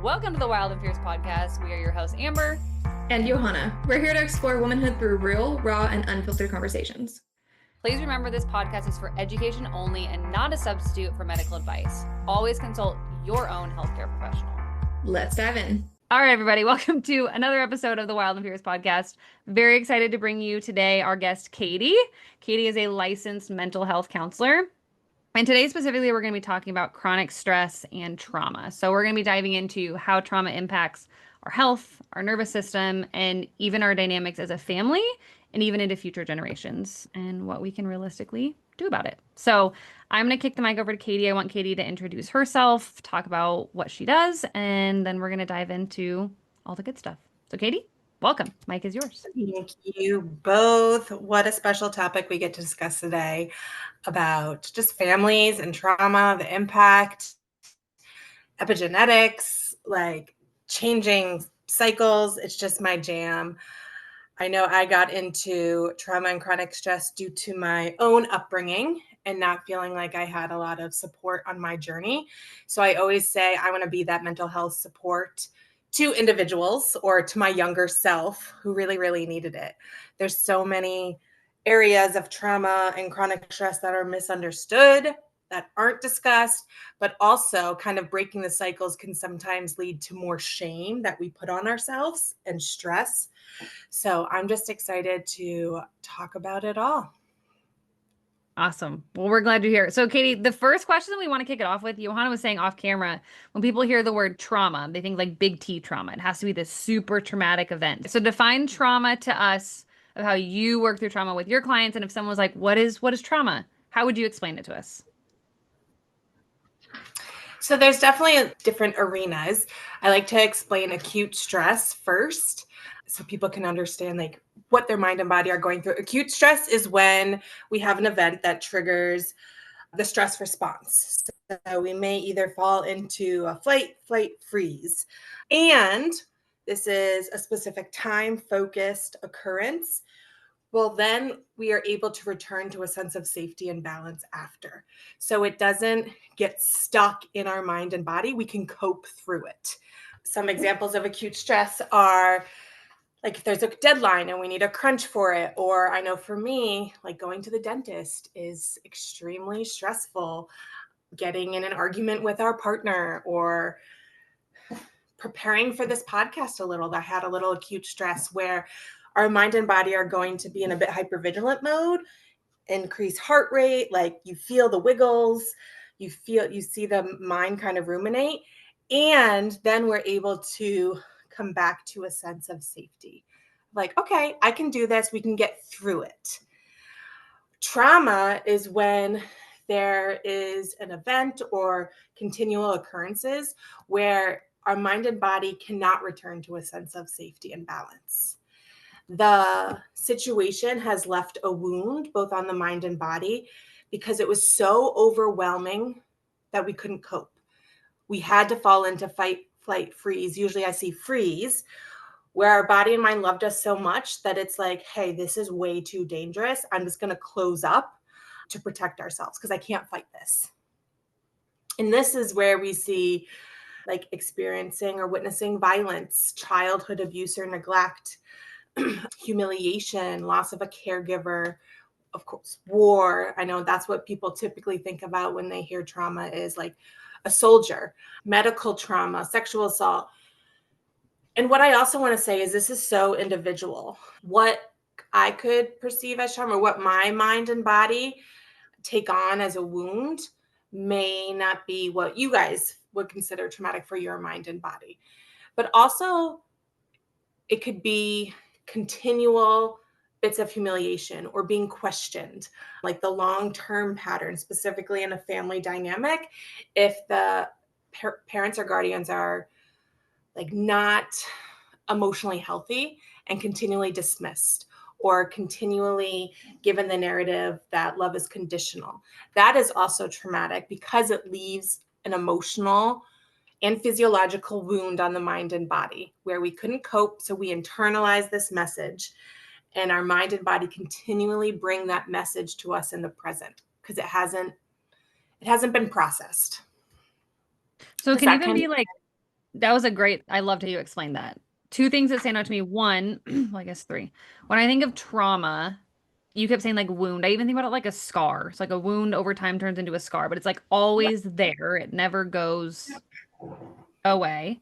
Welcome to the Wild and Fierce podcast. We are your hosts, Amber and Johanna. We're here to explore womanhood through real, raw, and unfiltered conversations. Please remember this podcast is for education only and not a substitute for medical advice. Always consult your own healthcare professional. Let's dive in. All right, everybody. Welcome to another episode of the Wild and Fierce podcast. Very excited to bring you today our guest, Katie. Katie is a licensed mental health counselor. And today specifically, we're going to be talking about chronic stress and trauma. So we're going to be diving into how trauma impacts our health, our nervous system, and even our dynamics as a family, and even into future generations, and what we can realistically do about it. So I'm going to kick the mic over to Katie. I want Katie to introduce herself, talk about what she does, and then we're going to dive into all the good stuff. So Katie, welcome. Mic is yours. Thank you both. What a special topic we get to discuss today about just families and trauma, the impact, epigenetics, like changing cycles. It's just my jam. I know I got into trauma and chronic stress due to my own upbringing and not feeling like I had a lot of support on my journey. So I always say I want to be that mental health support to individuals or to my younger self who really, really needed it. There's so many areas of trauma and chronic stress that are misunderstood, that aren't discussed, but also kind of breaking the cycles can sometimes lead to more shame that we put on ourselves and stress. So I'm just excited to talk about it all. Awesome. Well, we're glad you're here. So, Katie, the first question that we want to kick it off with, Johanna was saying off camera, when people hear the word trauma, they think like big T trauma. It has to be this super traumatic event. So define trauma to us of how you work through trauma with your clients. And if someone was like, what is trauma? How would you explain it to us? So there's definitely different arenas. I like to explain acute stress first so people can understand like what their mind and body are going through. Acute stress is when we have an event that triggers the stress response. So we may either fall into a flight, freeze. And this is a specific time-focused occurrence. Well, then we are able to return to a sense of safety and balance after. So it doesn't get stuck in our mind and body. We can cope through it. Some examples of acute stress are like if there's a deadline and we need a crunch for it, or I know for me, like going to the dentist is extremely stressful. Getting in an argument with our partner or preparing for this podcast I had a little acute stress where our mind and body are going to be in a bit hypervigilant mode, increase heart rate, like you feel the wiggles, you see the mind kind of ruminate, and then we're able to come back to a sense of safety. Like, okay, I can do this. We can get through it. Trauma is when there is an event or continual occurrences where our mind and body cannot return to a sense of safety and balance. The situation has left a wound both on the mind and body because it was so overwhelming that we couldn't cope. We had to fall into fight, flight, freeze. Usually I see freeze, where our body and mind loved us so much that it's like, hey, this is way too dangerous. I'm just going to close up to protect ourselves because I can't fight this. And this is where we see like experiencing or witnessing violence, childhood abuse or neglect, humiliation, loss of a caregiver, of course, war. I know that's what people typically think about when they hear trauma is like a soldier, medical trauma, sexual assault. And what I also want to say is this is so individual. What I could perceive as trauma, or what my mind and body take on as a wound may not be what you guys would consider traumatic for your mind and body. But also it could be continual bits of humiliation or being questioned, like the long-term pattern, specifically in a family dynamic. If the parents or guardians are like not emotionally healthy and continually dismissed or continually given the narrative that love is conditional, that is also traumatic because it leaves an emotional and physiological wound on the mind and body where we couldn't cope. So we internalize this message and our mind and body continually bring that message to us in the present because it hasn't been processed. So can even be like, That was a great, I loved how you explained that. Two things that stand out to me. One, well, I guess three. When I think of trauma, you kept saying like wound. I even think about it like a scar. It's like a wound over time turns into a scar, but it's like Yep. always there. It never goes away.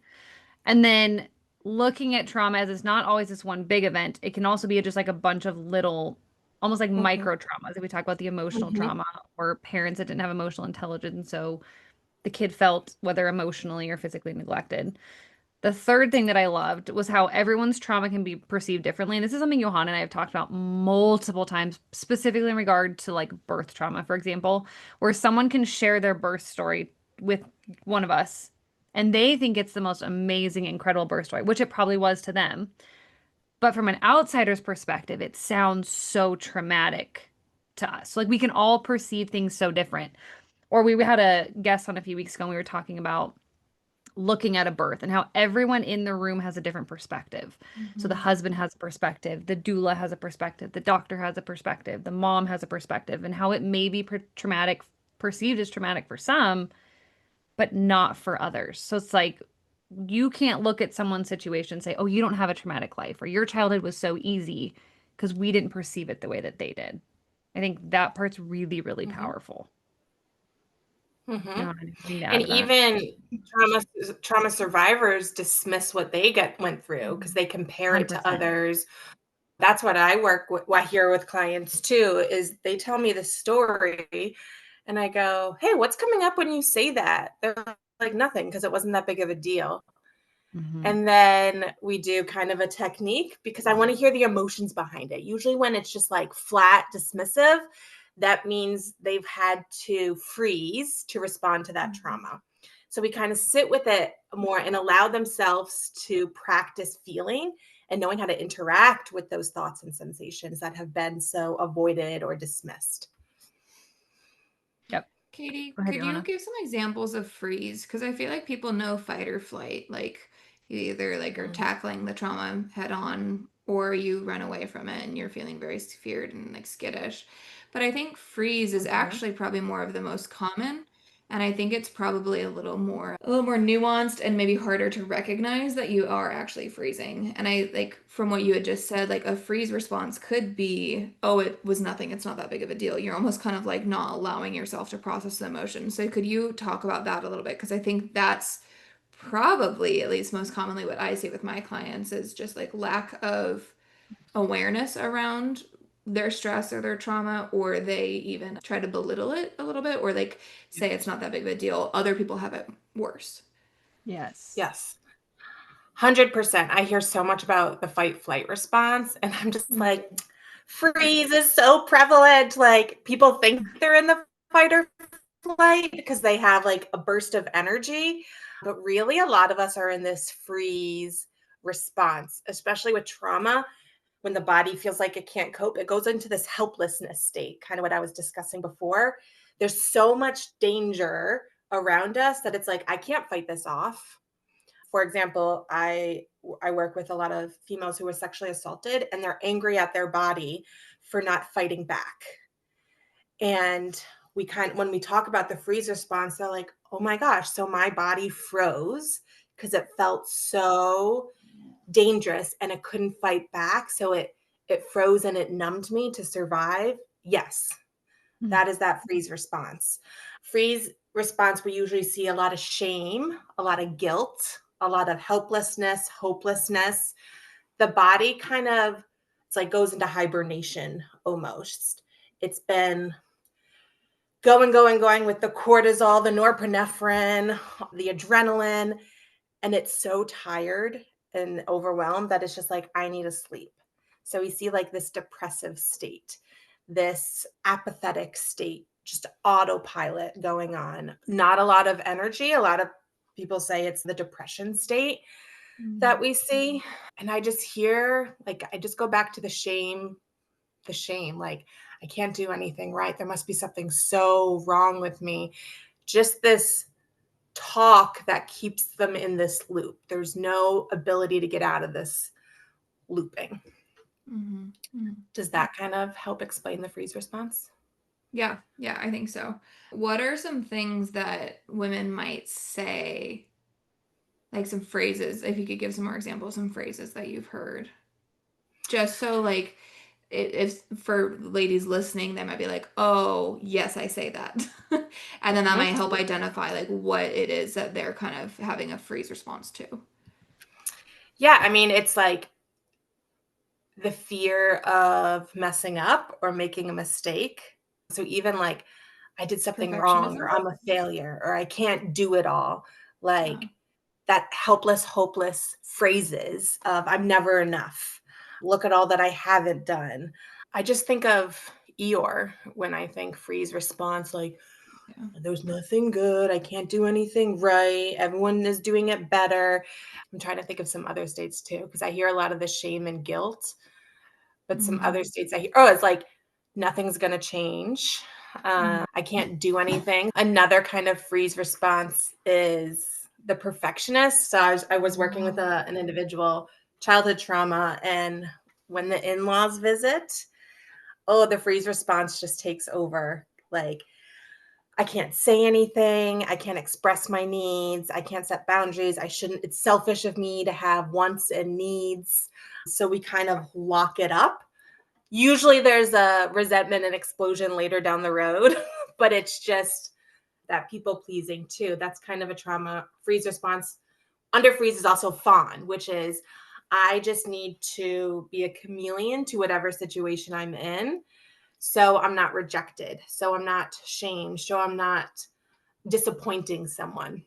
And then looking at trauma as it's not always this one big event, it can also be just like a bunch of little, almost like Mhm. micro traumas. If we talk about the emotional Mhm. trauma or parents that didn't have emotional intelligence, so the kid felt whether emotionally or physically neglected. The third thing that I loved was how everyone's trauma can be perceived differently. And this is something Johanna and I have talked about multiple times, specifically in regard to like birth trauma, for example, where someone can share their birth story with one of us and they think it's the most amazing, incredible birth story, which it probably was to them. But from an outsider's perspective, it sounds so traumatic to us. Like we can all perceive things so different. Or we had a guest on a few weeks ago and we were talking about looking at a birth and how everyone in the room has a different perspective. So the Mhm. husband has a perspective, the doula has a perspective, the doctor has a perspective, the mom has a perspective, and how it may be traumatic, perceived as traumatic for some, but not for others. So it's like you can't look at someone's situation and say, "Oh, you don't have a traumatic life," or "Your childhood was so easy," because we didn't perceive it the way that they did. I think that part's really, really Mhm. powerful. You Mhm. know, anything to add And to that? even trauma survivors dismiss what they get went through because they compare it to 100%. others. That's what I work with, what I hear with clients too, is they tell me the story and I go, "Hey, what's coming up when you say that?" They're like, "Nothing," because it wasn't that big of a deal. Hmm. And then we do kind of a technique because I want to hear the emotions behind it. Usually, when it's just like flat dismissive, that means they've had to freeze to respond to that Mhm. trauma. So we kind of sit with it more and allow themselves to practice feeling and knowing how to interact with those thoughts and sensations that have been so avoided or dismissed. Yep. Katie, Go ahead, could you Johanna. give some examples of freeze? Because I feel like people know fight or flight. Like you either like are Mhm. tackling the trauma head on or you run away from it and you're feeling very feared and like skittish. But I think freeze is Mhm. actually probably more of the most common. And I think it's probably a little more nuanced and maybe harder to recognize that you are actually freezing. And I like from what you had just said, like a freeze response could be, oh, it was nothing, it's not that big of a deal. You're almost kind of like not allowing yourself to process the emotion. So could you talk about that a little bit? Because I think that's probably at least most commonly what I see with my clients is just like lack of awareness around their stress or their trauma, or they even try to belittle it a little bit, or like say it's not that big of a deal. Other people have it worse. Yes. Yes. 100%. I hear so much about the fight flight response, and I'm just like, Mhm. freeze is so prevalent. Like, people think they're in the fight or flight because they have like a burst of energy. But really, a lot of us are in this freeze response, especially with trauma. When the body feels like it can't cope, it goes into this helplessness state, kind of what I was discussing before. There's so much danger around us that it's like, I can't fight this off. For example, I work with a lot of females who were sexually assaulted and they're angry at their body for not fighting back. And when we talk about the freeze response, they're like, "Oh my gosh, so my body froze because it felt so dangerous and it couldn't fight back, so it froze and it numbed me to survive." Yes, Mm. that is that freeze response. Freeze response, we usually see a lot of shame, a lot of guilt, a lot of helplessness, hopelessness. The body kind of, it's like goes into hibernation almost. It's been going with the cortisol, the norepinephrine, the adrenaline, and it's so tired and overwhelmed that it's just like, I need to sleep. So we see like this depressive state, this apathetic state, just autopilot going on. Not a lot of energy. A lot of people say it's the depression state that Mhm. we see. And I just hear, like, I just go back to the shame. Like, I can't do anything right. There must be something so wrong with me. Just this talk that keeps them in this loop. There's no ability to get out of this looping. Mhm. Mhm. Does that kind of help explain the freeze response? Yeah, yeah, I think so. What are some things that women might say like some phrases, if you could give some more examples, some phrases that you've heard. Just so like if for ladies listening, they might be like, oh, yes, I say that. And then that Mhm. might help identify like what it is that they're kind of having a freeze response to. Yeah, I mean, it's like the fear of messing up or making a mistake. So even like I did something wrong or Perfectionism. I'm a failure or I can't do it all. Yeah. Like that helpless, hopeless phrases of I'm never enough. Look at all that I haven't done. I just think of Eeyore when I think freeze response, like Yeah. there's nothing good. I can't do anything right. Everyone is doing it better. I'm trying to think of some other states too, because I hear a lot of the shame and guilt. But some Hmm. other states I hear, oh, it's like nothing's going to change. I can't do anything. Another kind of freeze response is the perfectionist. So I was working with an individual, childhood trauma, and when the in-laws visit, oh, the freeze response just takes over. Like I can't say anything. I can't express my needs. I can't set boundaries. I shouldn't. It's selfish of me to have wants and needs. So we kind of lock it up. Usually there's a resentment and explosion later down the road, but it's just that people pleasing too. That's kind of a trauma freeze response. Under freeze is also fawn, which is I just need to be a chameleon to whatever situation I'm in. So I'm not rejected. So I'm not shamed. So I'm not disappointing someone.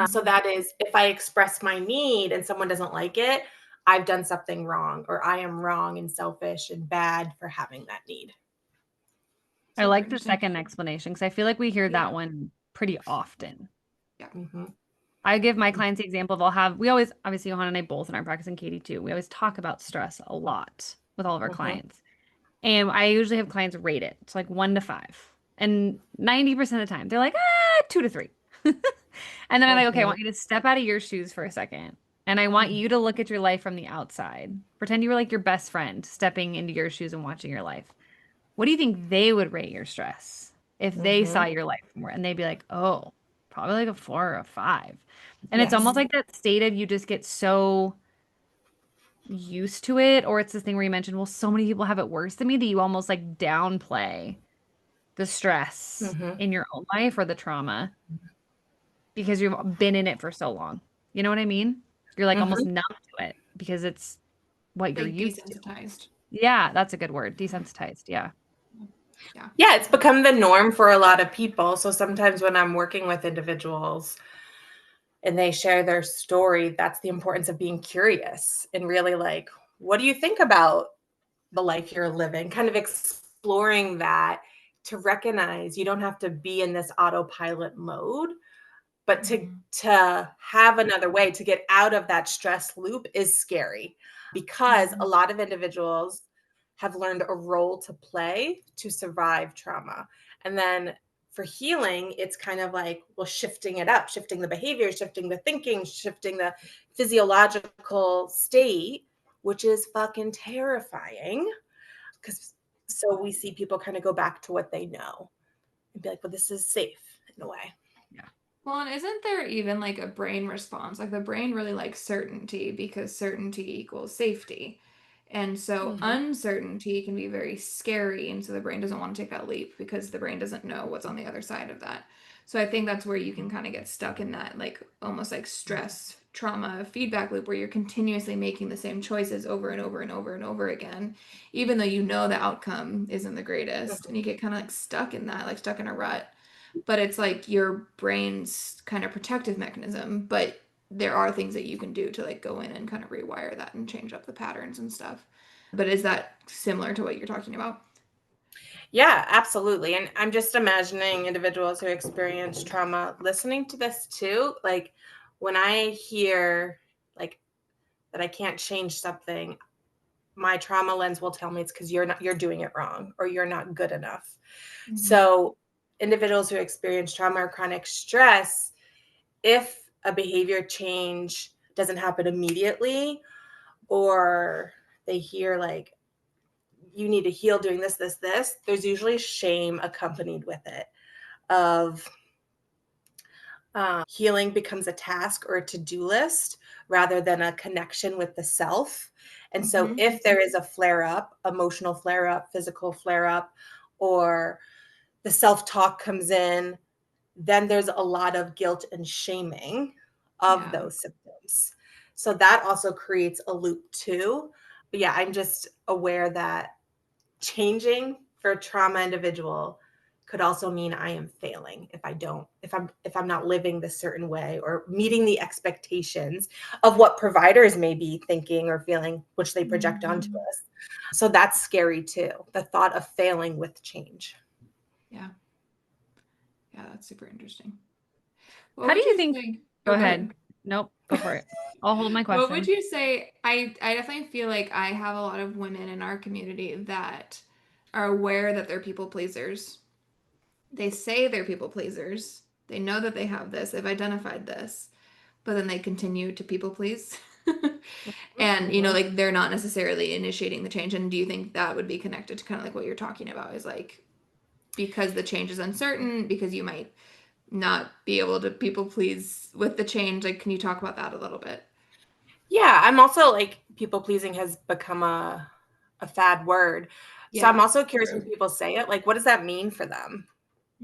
So Hmm. that is if I express my need and someone doesn't like it, I've done something wrong or I am wrong and selfish and bad for having that need. I Super like the interesting. second explanation because I feel like we hear Yeah. that one pretty often. Yeah. Mm-hmm. I give my clients the example of I'll have, we always, obviously, Johanna and I both in our practice and Katie too, we always talk about stress a lot with all of our Mm-hmm. clients. And I usually have clients rate it. It's like 1 to 5. And 90% of the time, they're like, 2 to 3. And then I'm like, okay, I Mm-hmm. want you to step out of your shoes for a second. And I want you to look at your life from the outside. Pretend you were like your best friend stepping into your shoes and watching your life. What do you think they would rate your stress if they Mm-hmm. saw your life more? And they'd be like, oh, probably like a 4 or a 5. And it's almost Yes. like that state of you just get so used to it, or it's this thing where you mentioned, well, so many people have it worse than me that you almost like downplay the stress Mm-hmm. in your own life or the trauma because you've been in it for so long. You know what I mean? You're like almost Mm-hmm. numb to it because it's what you're Like used to. desensitized. Yeah, that's a good word. Desensitized. Yeah. Yeah. Yeah, it's become the norm for a lot of people. So sometimes when I'm working with individuals and they share their story, that's the importance of being curious and really like, what do you think about the life you're living? Kind of exploring that to recognize you don't have to be in this autopilot mode, but to Hmm. to have another way to get out of that stress loop is scary because a Hmm. lot of individuals have learned a role to play to survive trauma. And then for healing, it's kind of like, well, shifting it up, shifting the behavior, shifting the thinking, shifting the physiological state, which is fucking terrifying. Because so we see people kind of go back to what they know and be like, well, this is safe in a way. Yeah. Well, and isn't there even like a brain response? Like the brain really likes certainty because certainty equals safety. And so Mm-hmm. uncertainty can be very scary. And so the brain doesn't want to take that leap because the brain doesn't know what's on the other side of that. So I think that's where you can kind of get stuck in that, like almost like stress trauma feedback loop where you're continuously making the same choices over and over and over and over again, even though you know the outcome isn't the greatest. And you get kind of like stuck in that, like stuck in a rut, but it's like your brain's kind of protective mechanism, but there are things that you can do to like go in and kind of rewire that and change up the patterns and stuff. But is that similar to what you're talking about? Yeah, absolutely. And I'm just imagining individuals who experience trauma listening to this too. Like when I hear like that I can't change something, my trauma lens will tell me it's because you're doing it wrong or you're not good enough. Mm-hmm. So individuals who experience trauma or chronic stress, if a behavior change doesn't happen immediately, or they hear like you need to heal doing this, there's usually shame accompanied with it of Healing becomes a task or a to-do list rather than a connection with the self. And so Mm-hmm. if there is a flare up, emotional flare up, physical flare up, or the self-talk comes in, then there's a lot of guilt and shaming of Yeah. those symptoms. So that also creates a loop too. But yeah, I'm just aware that changing for a trauma individual could also mean I am failing if I don't, if I'm not living this certain way or meeting the expectations of what providers may be thinking or feeling, which they project onto Mm-hmm. us. So that's scary too, the thought of failing with change. Yeah. Yeah, that's super interesting. What How do would you you think? say? Go Oh, go ahead. ahead. Nope, go for it. I'll hold my What would question. you say? I definitely feel like I have a lot of women in our community that are aware that they're people pleasers. They say they're people pleasers. They know that they have this. They've identified this, but then they continue to people please. And Mm-hmm. like they're not necessarily initiating the change. And do you think that would be connected to kind of like what you're talking about is like because the change is uncertain, because you might not be able to people please with the change? Like, can you talk about that a little bit? Yeah, I'm also like people pleasing has become a fad word. So I'm Yeah. also curious when True. people say it, like what does that mean for them?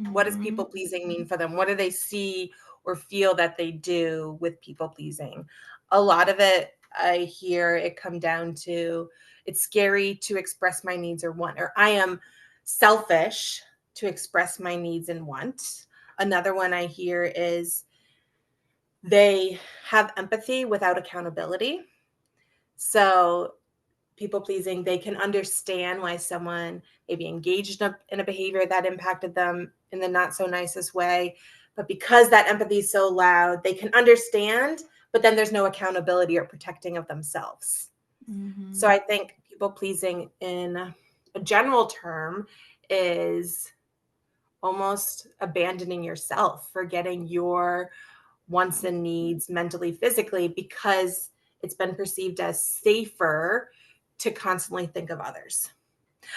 What does Mm-hmm. people pleasing mean for them? What do they see or feel that they do with people pleasing? A lot of it, I hear it come down to it's scary to express my needs or want, or I am selfish to express my needs and want. Another one I hear is they have empathy without accountability. So people pleasing, they can understand why someone maybe engaged in a behavior that impacted them in the not so nicest way. But because that empathy is so loud, they can understand, but then there's no accountability or protecting of themselves. Mm-hmm. So I think people pleasing in a general term is almost abandoning yourself, forgetting your wants and needs mentally, physically, because it's been perceived as safer to constantly think of others.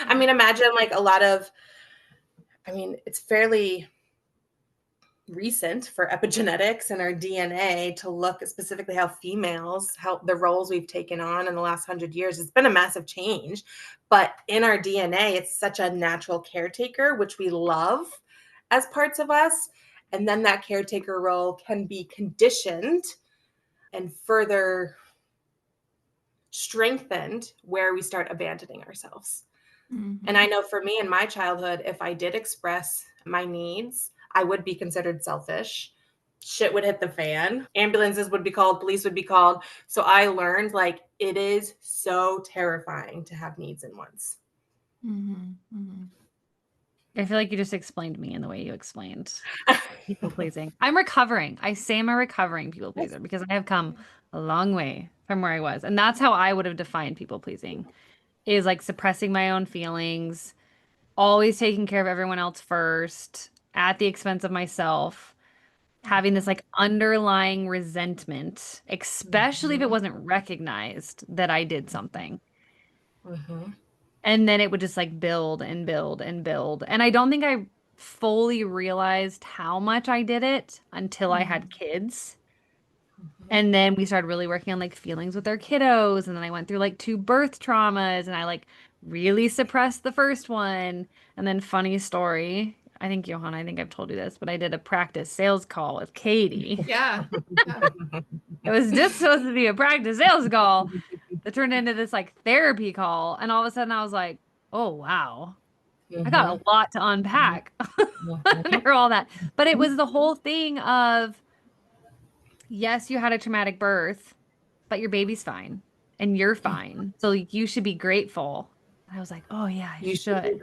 I Yeah. mean, imagine like a lot of, I mean, it's fairly recent for epigenetics and our DNA to look at specifically how females, how the roles we've taken on in the last 100 years, it's been a massive change. But in our DNA, it's such a natural caretaker, which we love as parts of us. And then that caretaker role can be conditioned and further strengthened where we start abandoning ourselves. And Mm-hmm. I know for me in my childhood, if I did express my needs, I would be considered selfish. Shit would hit the fan. Ambulances would be called, police would be called. So I learned like it is so terrifying to have needs and wants. Mm-hmm. Mm-hmm. I feel like you just explained me in the way you explained people pleasing. I'm recovering. I say I'm a recovering people pleaser because I have come a long way from where I was. And that's how I would have defined people pleasing is like suppressing my own feelings, always taking care of everyone else first at the expense of myself, having this like underlying resentment, especially if it Mhm, wasn't recognized that I did something. mhm, And then it would just like build and build and build. And I don't think I fully realized how much I did it until I had Mm-hmm. kids. mhm. And then we started really working on like feelings with our kiddos. And then I went through like two birth traumas and I like really suppressed the first one. And then, funny story, I think, Johanna, I think I've told you this, but I did a practice sales call with Katie. Yeah. Yeah. It was just supposed to be a practice sales call that turned into this like therapy call. And all of a sudden I was like, oh, wow. I got Mhm, a lot to unpack mhm, under all that. But it was the whole thing of, yes, you had a traumatic birth, but your baby's fine and you're mhm. fine. So like, you should be grateful. And I was like, oh yeah, I You should be should.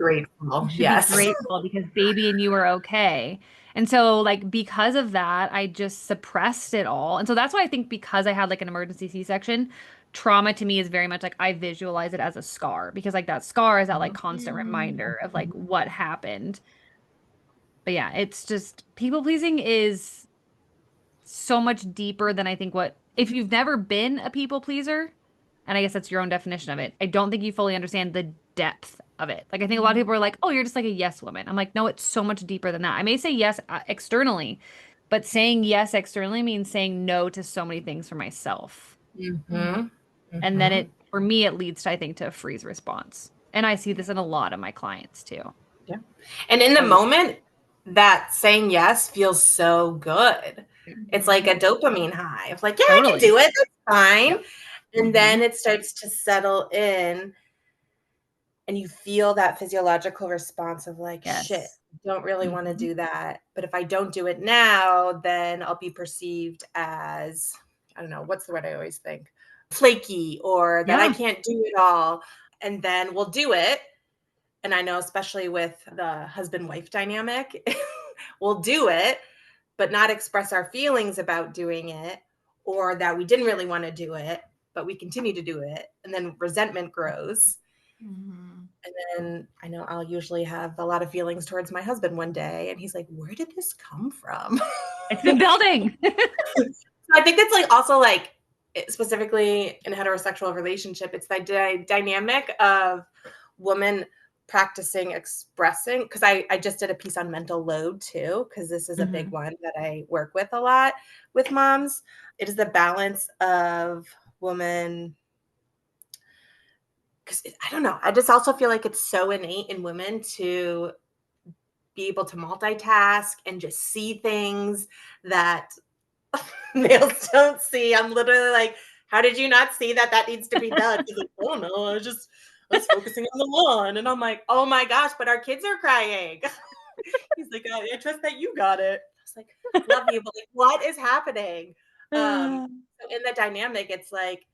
You grateful. should be Yes. grateful because baby and you are okay. And so like because of that, I just suppressed it all. And so that's why I think because I had like an emergency C-section, trauma to me is very much like I visualize it as a scar because like that scar is that like constant Mm-hmm. reminder of like what happened. But yeah, it's just people pleasing is so much deeper than I think what if you've never been a people pleaser, and I guess that's your own definition of it, I don't think you fully understand the depth of it. Like I think a lot of people are like, "Oh, you're just like a yes woman." I'm like, "No, it's so much deeper than that." I may say yes externally, But saying yes externally means saying no to so many things for myself. Mm-hmm. And then Mm-hmm. for me, it leads to, I think, to a freeze response. And I see this in a lot of my clients too. Yeah. And in the So moment, that saying yes feels so good. It's like Mhm. a dopamine high. It's like, yeah, I can totally. do it. That's fine. Yep. And Hmm. then it starts to settle in, and you feel that physiological response of like, shit, Yes. don't really want to Hmm. do that. But if I don't do it now, then I'll be perceived as, I don't know, what's the word I always think? Flaky, or that I Yeah. can't do it all. And then we'll do it. And I know, especially with the husband wife dynamic, we'll do it, but not express our feelings about doing it, or that we didn't really want to do it, but we continue to do it. And then resentment grows. Mhm. And then I know I'll usually have a lot of feelings towards my husband one day. And he's like, where did this come from? It's been building. I think it's like also like specifically in a heterosexual relationship, it's the dynamic of woman practicing expressing, because I just did a piece on mental load too, because this is a big Hmm. one that I work with a lot with moms. It is the balance of woman, because I don't know, I just also feel like it's so innate in women to be able to multitask and just see things that males don't see. I'm literally like, how did you not see that that needs to be done? He's like, oh no, I was focusing on the lawn. And I'm like, oh my gosh, but our kids are crying. He's like, I trust that you got it. I was like, love you, but like, what is happening? So in the dynamic, it's like,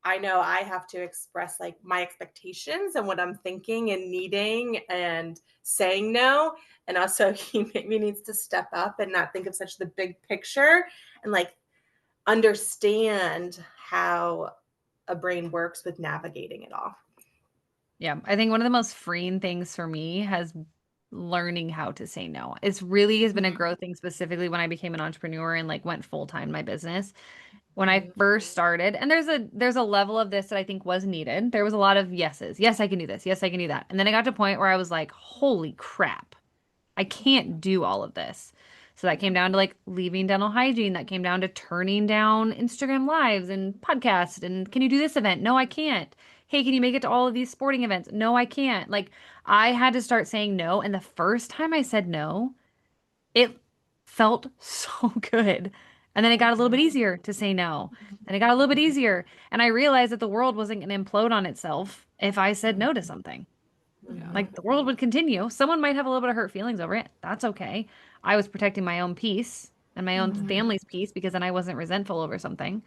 I know I have to express like my expectations and what I'm thinking and needing and saying no. And also he maybe needs to step up and not think of such the big picture and like understand how a brain works with navigating it all. Yeah, I think one of the most freeing things for me has learning how to say no. It's really has been a Mhm. growth thing, specifically when I became an entrepreneur and like went full time in my business. When I Mhm. first started, and there's a level of this that I think was needed. There was a lot of yeses. Yes, I can do this. Yes, I can do that. And then I got to a point where I was like, holy crap. I can't do all of this. So that came down to like leaving dental hygiene. That came down to turning down Instagram lives and podcasts. And can you do this event? No, I can't. Hey, can you make it to all of these sporting events? No, I can't. Like I had to start saying no. And the first time I said no, it felt so good. And then it got a little bit easier to say no. And it got a little bit easier. And I realized that the world wasn't going to implode on itself if I said no to something. Yeah. Like the world would continue. Someone might have a little bit of hurt feelings over it. That's okay. I was protecting my own peace and my own Mhm. family's peace because then I wasn't resentful over something.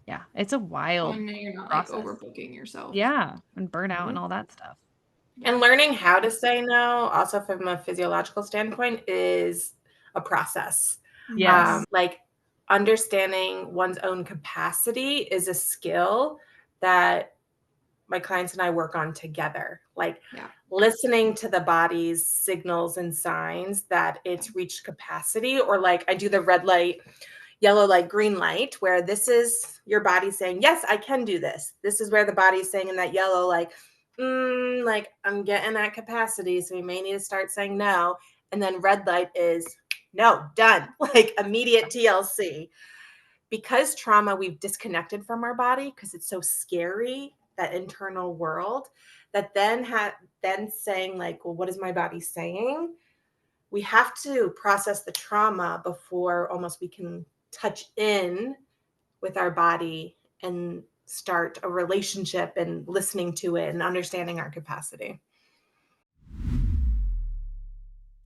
Yeah, it's a Well, wild and you're not like process. overbooking yourself. Yeah, and burnout and Mhm. all that stuff. And Yeah. learning how to say no, also from a physiological standpoint, is a process. Mhm. Yes. Like understanding one's own capacity is a skill that my clients and I work on together. Like Yeah. listening to the body's signals and signs that Yeah. it's reached capacity, or like I do the red light, yellow light, green light, where this is your body saying, yes, I can do this. This is where the body's saying in that yellow, like I'm getting at capacity. So we may need to start saying no. And then red light is no, done, like immediate TLC. Because trauma, we've disconnected from our body because it's so scary, that internal world, that then saying like, well, what is my body saying? We have to process the trauma before almost we can touch in with our body and start a relationship and listening to it and understanding our capacity.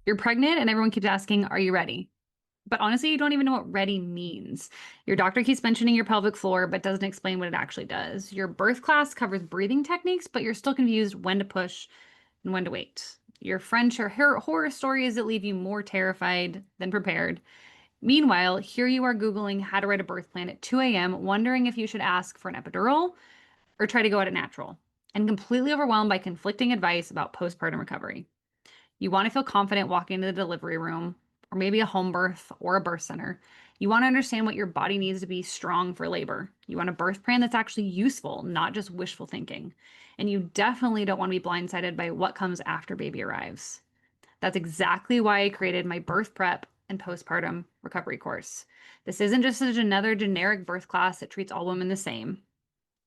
You're pregnant and everyone keeps asking, "Are you ready?" But honestly, you don't even know what ready means. Your doctor keeps mentioning your pelvic floor, but doesn't explain what it actually does. Your birth class covers breathing techniques, but you're still confused when to push and when to wait. Your friends share horror stories that leave you more terrified than prepared. Meanwhile, here you are Googling how to write a birth plan at 2 a.m., wondering if you should ask for an epidural or try to go at it natural, and completely overwhelmed by conflicting advice about postpartum recovery. You want to feel confident walking into the delivery room or maybe a home birth or a birth center. You want to understand what your body needs to be strong for labor. You want a birth plan that's actually useful, not just wishful thinking. And you definitely don't want to be blindsided by what comes after baby arrives. That's exactly why I created my birth prep and postpartum recovery course. This isn't just another generic birth class that treats all women the same.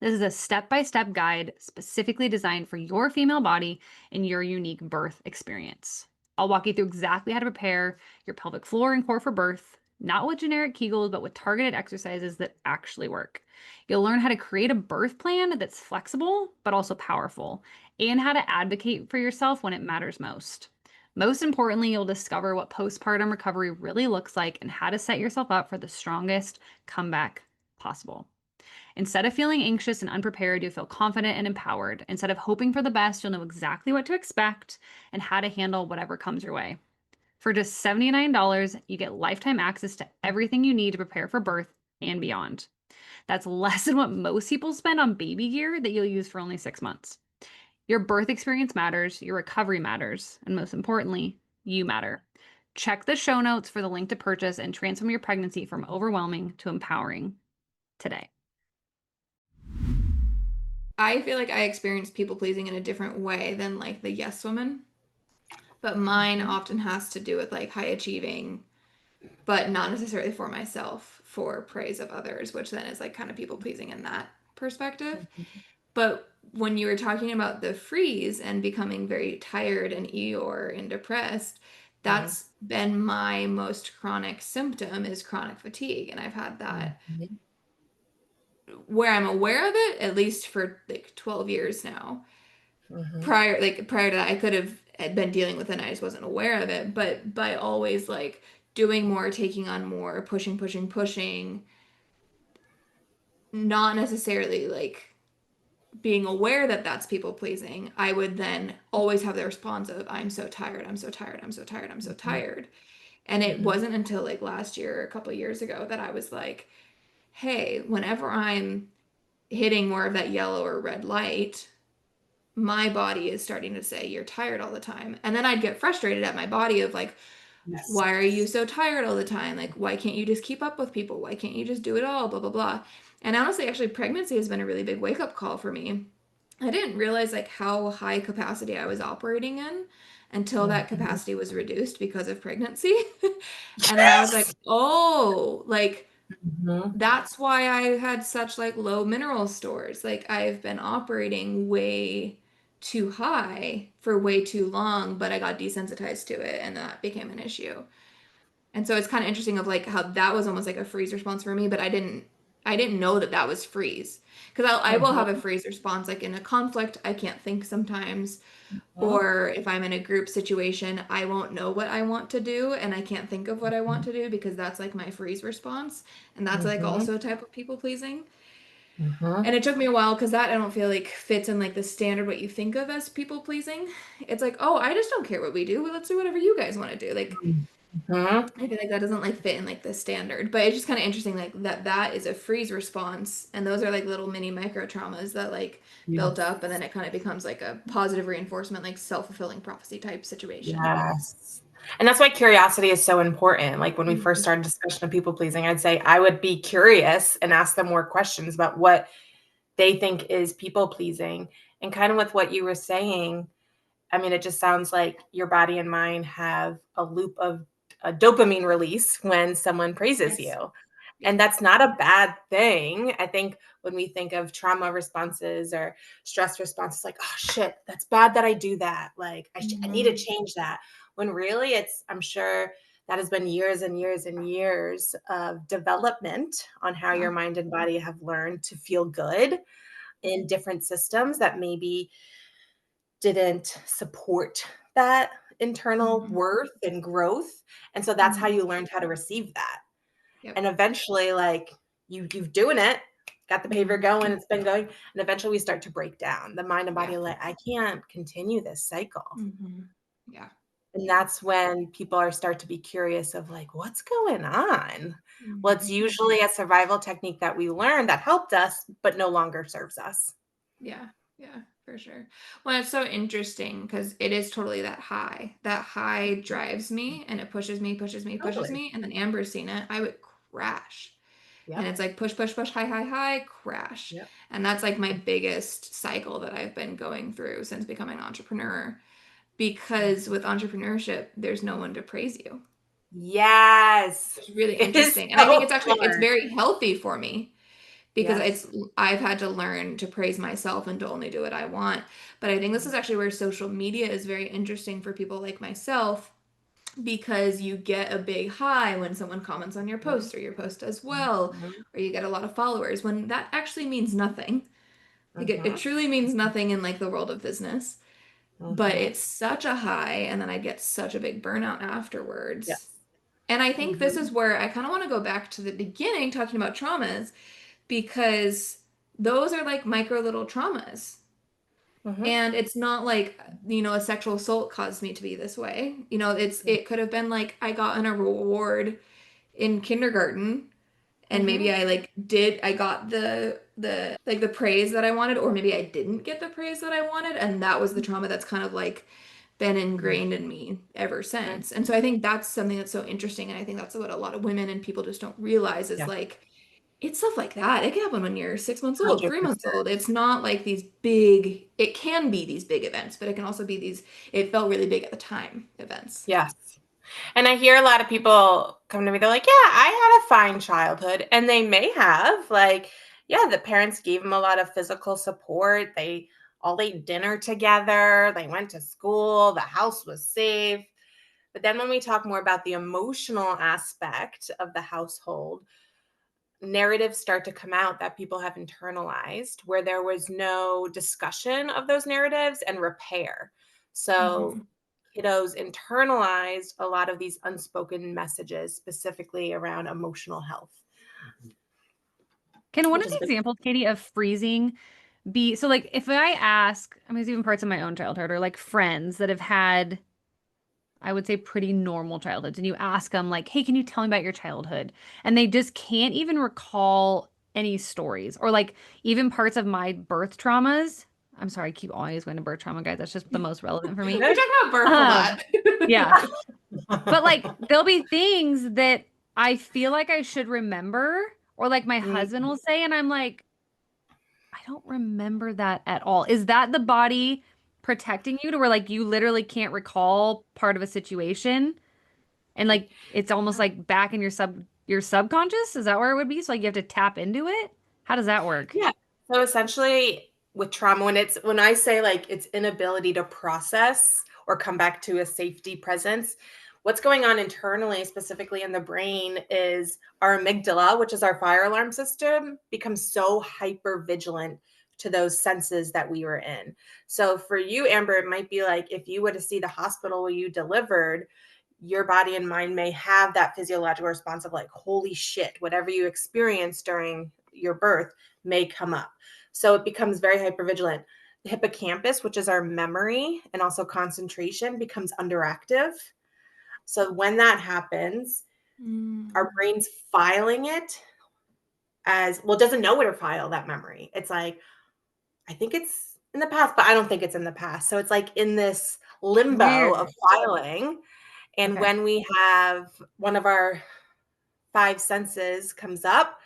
This is a step-by-step guide specifically designed for your female body and your unique birth experience. I'll walk you through exactly how to prepare your pelvic floor and core for birth, not with generic Kegels, but with targeted exercises that actually work. You'll learn how to create a birth plan that's flexible, but also powerful, and how to advocate for yourself when it matters most. Most importantly, you'll discover what postpartum recovery really looks like and how to set yourself up for the strongest comeback possible. Instead of feeling anxious and unprepared, you'll feel confident and empowered. Instead of hoping for the best, you'll know exactly what to expect and how to handle whatever comes your way. For just $79, you get lifetime access to everything you need to prepare for birth and beyond. That's less than what most people spend on baby gear that you'll use for only 6 months. Your birth experience matters, your recovery matters, and most importantly, you matter. Check the show notes for the link to purchase and transform your pregnancy from overwhelming to empowering today. I feel like I experience people pleasing in a different way than like the yes woman, but mine often has to do with like high achieving, but not necessarily for myself, for praise of others, which then is like kind of people pleasing in that perspective. But when you were talking about the freeze and becoming very tired and Eeyore and depressed, that's been my most chronic symptom is chronic fatigue. And I've had that where I'm aware of it, at least for like 12 years now. Prior to that, I could have had been dealing with it and I just wasn't aware of it. But by always like doing more, taking on more, pushing, not necessarily like being aware that that's people pleasing, I would then always have the response of, I'm so tired, I'm so tired, I'm so tired, I'm so tired. And it wasn't until like last year, a couple of years ago, that I was like, hey, whenever I'm hitting more of that yellow or red light, my body is starting to say, you're tired all the time. And then I'd get frustrated at my body of like, Yes. why are you so tired all the time? Like, why can't you just keep up with people? Why can't you just do it all? Blah, blah, blah. And honestly, actually, pregnancy has been a really big wake up call for me. I didn't realize like how high capacity I was operating in until that capacity was reduced because of pregnancy. And then I was like, Yes. oh, like Mhm. that's why I had such like low mineral stores. Like I've been operating way too high for way too long, but I got desensitized to it and that became an issue. And so it's kind of interesting of like how that was almost like a freeze response for me, but I didn't know that that was freeze. Because I will have a Mhm. freeze response like in a conflict, I can't think sometimes, Mhm. or if I'm in a group situation, I won't know what I want to do and I can't think of what I want to do because that's like my freeze response. And that's like Mhm. also a type of people pleasing. Mhm. And it took me a while because that I don't feel like fits in like the standard what you think of as people pleasing. It's like, oh, I just don't care what we do. Well, let's do whatever you guys want to do. Like Mhm. I feel like that doesn't like fit in like the standard, but it's just kind of interesting like that is a freeze response, and those are like little mini micro traumas that like built Yes. up, and then it kind of becomes like a positive reinforcement, like self-fulfilling prophecy type situation. Yes. And that's why curiosity is so important. Like when we first Mhm. started discussion of people pleasing, I'd say I would be curious and ask them more questions about what they think is people pleasing. And kind of with what you were saying, I mean, it just sounds like your body and mind have a loop of a dopamine release when someone praises Yes. you. And Yep. that's not a bad thing. I think when we think of trauma responses or stress responses, like, oh shit, that's bad that I do that. Like, I need to Mhm. change that. When really I'm sure that has been years and years and years of development on how Yeah. your mind and body have learned to feel good in different systems that maybe didn't support that internal Mhm. worth and growth. And so that's how Mhm. you learned how to receive that. Yep. And eventually, like you've doing it, got the behavior Mhm. going, it's been going, and eventually we start to break down. The mind and body Yeah. are like, I can't continue this cycle. Mhm. Yeah. And that's when people are start to be curious of like, what's going on? Well, it's Mhm. usually a survival technique that we learned that helped us, but no longer serves us. Yeah, yeah, for sure. Well, it's so interesting because it is totally that high. That high drives me and it pushes me, pushes me, pushes Totally. me. And then Amber's seen it, I would crash. And Yep. it's like push, push, push, high, high, high, crash. Yep. And that's like my biggest cycle that I've been going through since becoming an entrepreneur. Because with entrepreneurship, there's no one to praise you. Yes. It's really It is interesting. And I think so it's hard. very healthy for me because Yes. I've had to learn to praise myself and to only do what I want. But I think this is actually where social media is very interesting for people like myself because you get a big high when someone comments on your Mhm. post or your post does well, Mhm. or you get a lot of followers when that actually means nothing. Like it Mhm. truly means nothing in like the world of business. But Mhm. it's such a high, and then I get such a big burnout afterwards. Yes. And I think this is Mhm. where I kind of want to go back to the beginning talking about traumas because those are like micro little traumas. Mhm. And it's not like, a sexual assault caused me to be this way. It could have been like I got an reward in kindergarten and maybe Mhm. I got the praise that I wanted, or maybe I didn't get the praise that I wanted, and that was the trauma that's kind of like been Mhm. ingrained in me ever Mhm. since. And so I think that's something that's so interesting, and I think that's what a lot of women and people just don't realize is Yeah. like it's stuff like that. It can happen when you're 6 months old, 3 months 100%. old. It's not like these big, it can be these big events, but it can also be these, it felt really big at the time events. Yes. And I hear a lot of people come to me, they're like, "Yeah, I had a fine childhood." And they may have, like, yeah, the parents gave them a lot of physical support. They all ate dinner together, they went to school, the house was safe. But then when we talk more about the emotional aspect of the household, narratives start to come out that people have internalized where there was no discussion of those narratives and repair. So Mhm. kiddos internalized a lot of these unspoken messages, specifically around emotional health, Can one which of has the been examples, Katie, of freezing be so like if I ask, I mean, it's even parts of my own childhood or like friends that have had, I would say, pretty normal childhoods, and you ask them like, "Hey, can you tell me about your childhood?" And they just can't even recall any stories or like even parts of my birth traumas. I'm sorry, I keep always going to birth trauma, guys. That's just the most relevant for me. We talked about birth a Um, yeah. lot. But like there'll be things that I feel like I should remember, or like my husband Mhm. will say, and I'm like, I don't remember that at all. Is that the body protecting you to where like you literally can't recall part of a situation and like it's almost like back in your subconscious? Is that where it would be? So like you have to tap into it? How does that work? Yeah. So essentially with trauma, when I say like its inability to process or come back to a safety presence, what's going on internally, specifically in the brain, is our amygdala, which is our fire alarm system, becomes so hyper vigilant to those senses that we were in. So for you, Amber, it might be like if you were to see the hospital where you delivered, your body and mind may have that physiological response of like, holy shit, whatever you experienced during your birth may come up. So it becomes very hypervigilant. The hippocampus, which is our memory and also concentration, becomes underactive. So when that happens, our Mm. brain's filing it as well, doesn't know where to file that memory. It's like, I think it's in the past, but I don't think it's in the past. So it's like in this limbo of Weird. filing. And Okay. when we have one of our five senses comes up,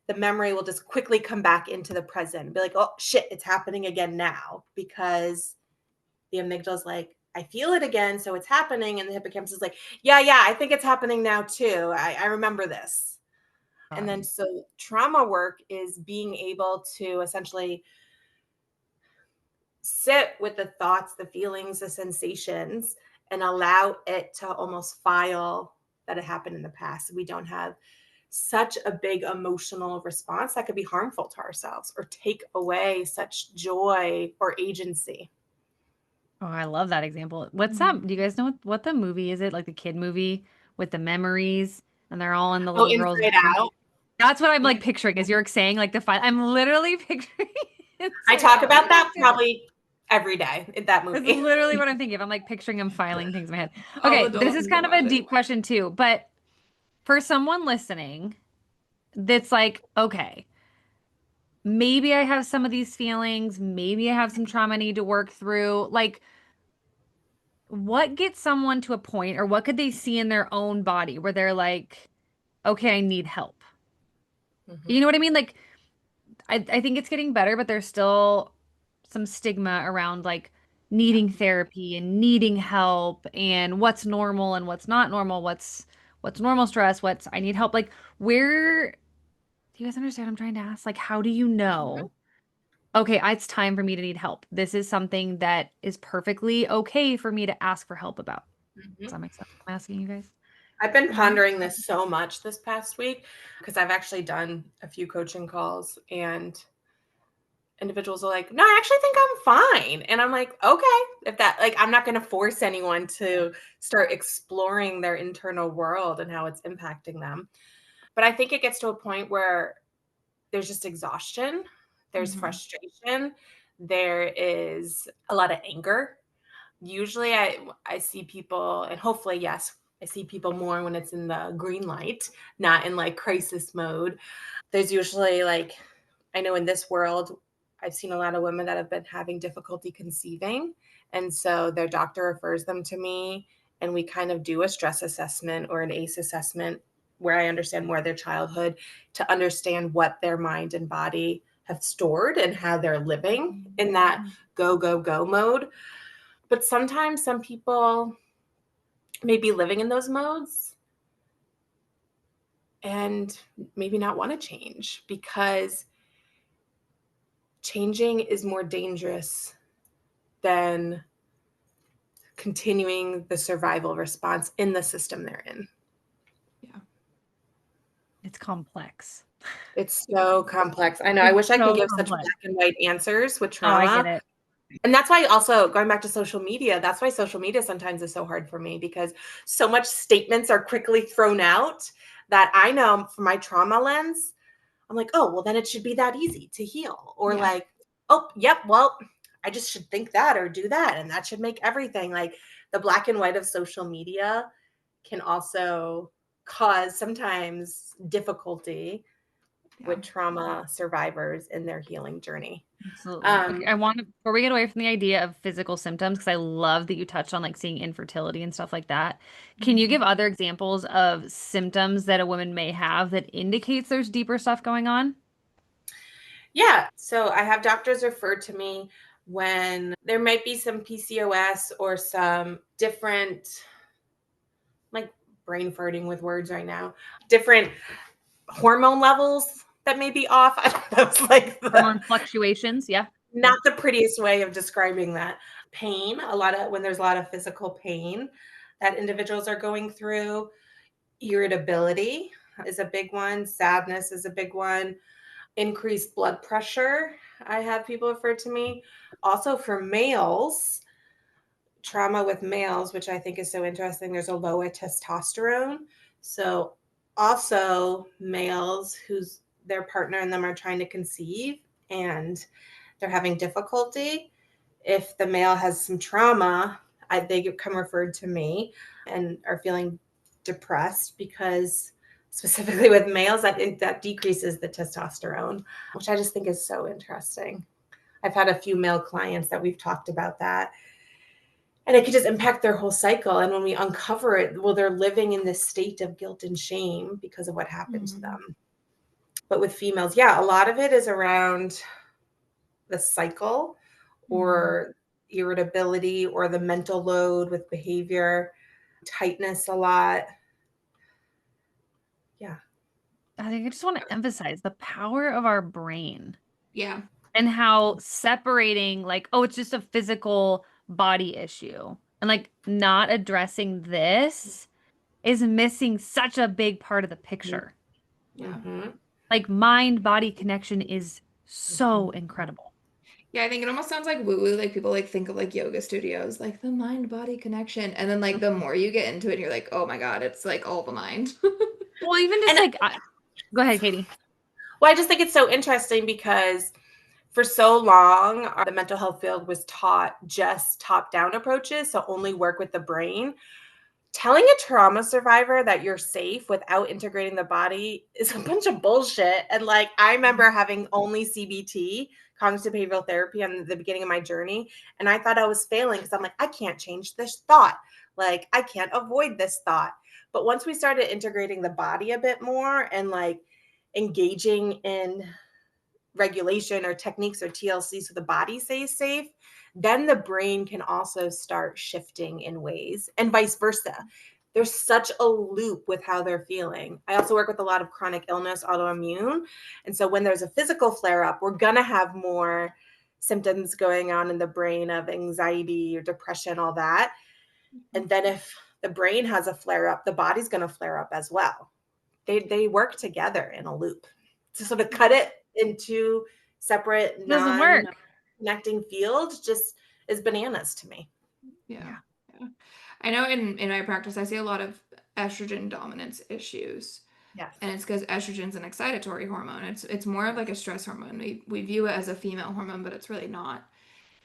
the memory will just quickly come back into the present and be like, oh shit, it's happening again now because the amygdala is like, I feel it again, so it's happening. And the hippocampus is like, yeah, I think it's happening now too. I remember this. And then God. so trauma work is being able to essentially sit with the thoughts, the feelings, the sensations, and allow it to almost file that it happened in the past. We don't have such a big emotional response that could be harmful to ourselves or take away such joy or agency. Oh, I love that example. What's that? Mm. Do you guys know what the movie is? It like the kid movie with the memories and they're all in the Oh, little girl's Inside room? Out. That's what I'm Yeah. like picturing as you're saying like the file. I'm literally picturing I Inside talk Out with about those that kids. probably every day in that That's movie. literally what I'm thinking of. I'm like picturing him filing things in my head. All Okay, this adults is need to kind of watch a it. deep question too, but for someone listening that's like, okay, maybe I have some of these feelings, maybe I have some trauma I need to work through. Like, what gets someone to a point, or what could they see in their own body where they're like, okay, I need help? You Mhm. know what I mean? Like, I think it's getting better, but there's still some stigma around like Yeah. needing therapy and needing help and what's normal and what's not normal, what's what's normal stress, what's I need help. Like, where do you guys understand what I'm trying to ask? Like, how do you Mhm, know, okay, it's time for me to need help? This is something that is perfectly okay for me to ask for help about. Does mhm. that make sense? I'm asking you guys. I've been Mhm. pondering this so much this past week because I've actually done a few coaching calls and individuals are like, "No, I actually think I'm fine." And I'm like, "Okay, if that like I'm not going to force anyone to start exploring their internal world and how it's impacting them." But I think it gets to a point where there's just exhaustion, there's Mhm. frustration, there is a lot of anger. Usually I see people and hopefully yes, I see people more when it's in the green light, not in like crisis mode. There's usually like I know in this world I've seen a lot of women that have been having difficulty conceiving and so their doctor refers them to me and we kind of do a stress assessment or an ACE assessment where I understand more of their childhood to understand what their mind and body have stored and how they're living in that Mhm. go go go mode. But sometimes some people may be living in those modes and maybe not want to change because changing is more dangerous than continuing the survival response in the system they're in. Yeah. It's complex. It's so complex. I know. I It's wish I could so give such complex. black and white answers with Oh, I get trauma. it. And that's why also going back to social media, that's why social media sometimes is so hard for me because so much statements are quickly thrown out that I know from my trauma lens, I'm like, oh, well, then it should be that easy to heal. Or Yeah. like, oh, yep, well, I just should think that or do that. And that should make everything like the black and white of social media can also cause sometimes difficulty Yeah. with trauma survivors in their healing journey. Absolutely. Okay, Um, I want to, before we get away from the idea of physical symptoms, because I love that you touched on like seeing infertility and stuff like that. Can you Mhm. give other examples of symptoms that a woman may have that indicates there's deeper stuff going on? yeah. So I have doctors refer to me when there might be some PCOS or some different, like brain farting with words right now, different hormone levels that may be off. That's like the Hormone fluctuations. Yeah. Yeah. not the prettiest way of describing that. Pain, a lot of when there's a lot of physical pain that individuals are going through, irritability is a big one, sadness is a big one, increased blood pressure. I have people refer to me. Also for males, trauma with males, which I think is so interesting, there's a lower testosterone. So also males whose their partner and them are trying to conceive and they're having difficulty. If the male has some trauma, they come referred to me and are feeling depressed because specifically with males that decreases the testosterone, which I just think is so interesting. I've had a few male clients that we've talked about that and it could just impact their whole cycle. And when we uncover it, well, they're living in this state of guilt and shame because of what happened to Mhm. them. But with females, yeah, a lot of it is around the cycle Mhm. or irritability or the mental load with behavior, tightness a lot. Yeah. I think I just want to emphasize the power of our brain Yeah. and how separating, like, oh, it's just a physical body issue, and like not addressing this is missing such a big part of the picture. Yeah. Mm-hmm. Like mind body connection is so incredible. Yeah, I think it almost sounds like woo-woo. Like people like think of like yoga studios, like the mind-body connection. And then like the more you get into it, you're like, oh my God, it's like all the mind. Well, even just And like, go ahead, Katie. well, I just think it's so interesting because for so long, the mental health field was taught just top down approaches, so only work with the brain. Telling a trauma survivor that you're safe without integrating the body is a bunch of bullshit. And like, I remember having only CBT, cognitive behavioral therapy, on the beginning of my journey. And I thought I was failing because I'm like, I can't change this thought. Like, I can't avoid this thought. But once we started integrating the body a bit more and like engaging in regulation or techniques or TLC so the body stays safe, then the brain can also start shifting in ways and vice versa. there's such a loop with how they're feeling. I also work with a lot of chronic illness, autoimmune. And so when there's a physical flare up, we're going to have more symptoms going on in the brain of anxiety or depression, all that. And then if the brain has a flare up, the body's going to flare up as well. They work together in a loop. To sort of cut it into separate, It doesn't work. non-connecting fields just is bananas to me. Yeah. I know in my practice, I see a lot of estrogen dominance issues. Yes. And it's because estrogen's an excitatory hormone. It's more of like a stress hormone. We view it as a female hormone, but it's really not.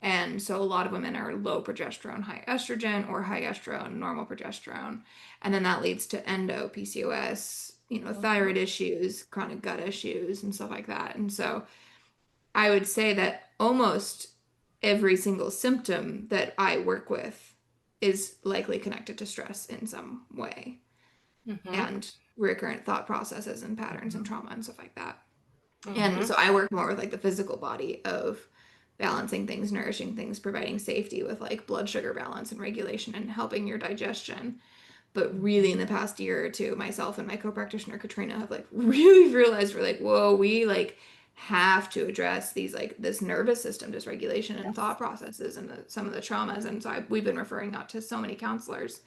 And so a lot of women are low progesterone, high estrogen, or high estrogen, normal progesterone. And then that leads to endo, PCOS, thyroid issues, chronic gut issues, and stuff like that. And so I would say that almost every single symptom that I work with is likely connected to stress in some way and recurrent thought processes and patterns and trauma and stuff like that. And so I work more with like the physical body of balancing things, nourishing things, providing safety with like blood sugar balance and regulation and helping your digestion. But really in the past year or two, myself and my co-practitioner Katrina have like really realized we're like, whoa, we like have to address these like this nervous system dysregulation and thought processes and some of the traumas. And so we've been referring out to so many counselors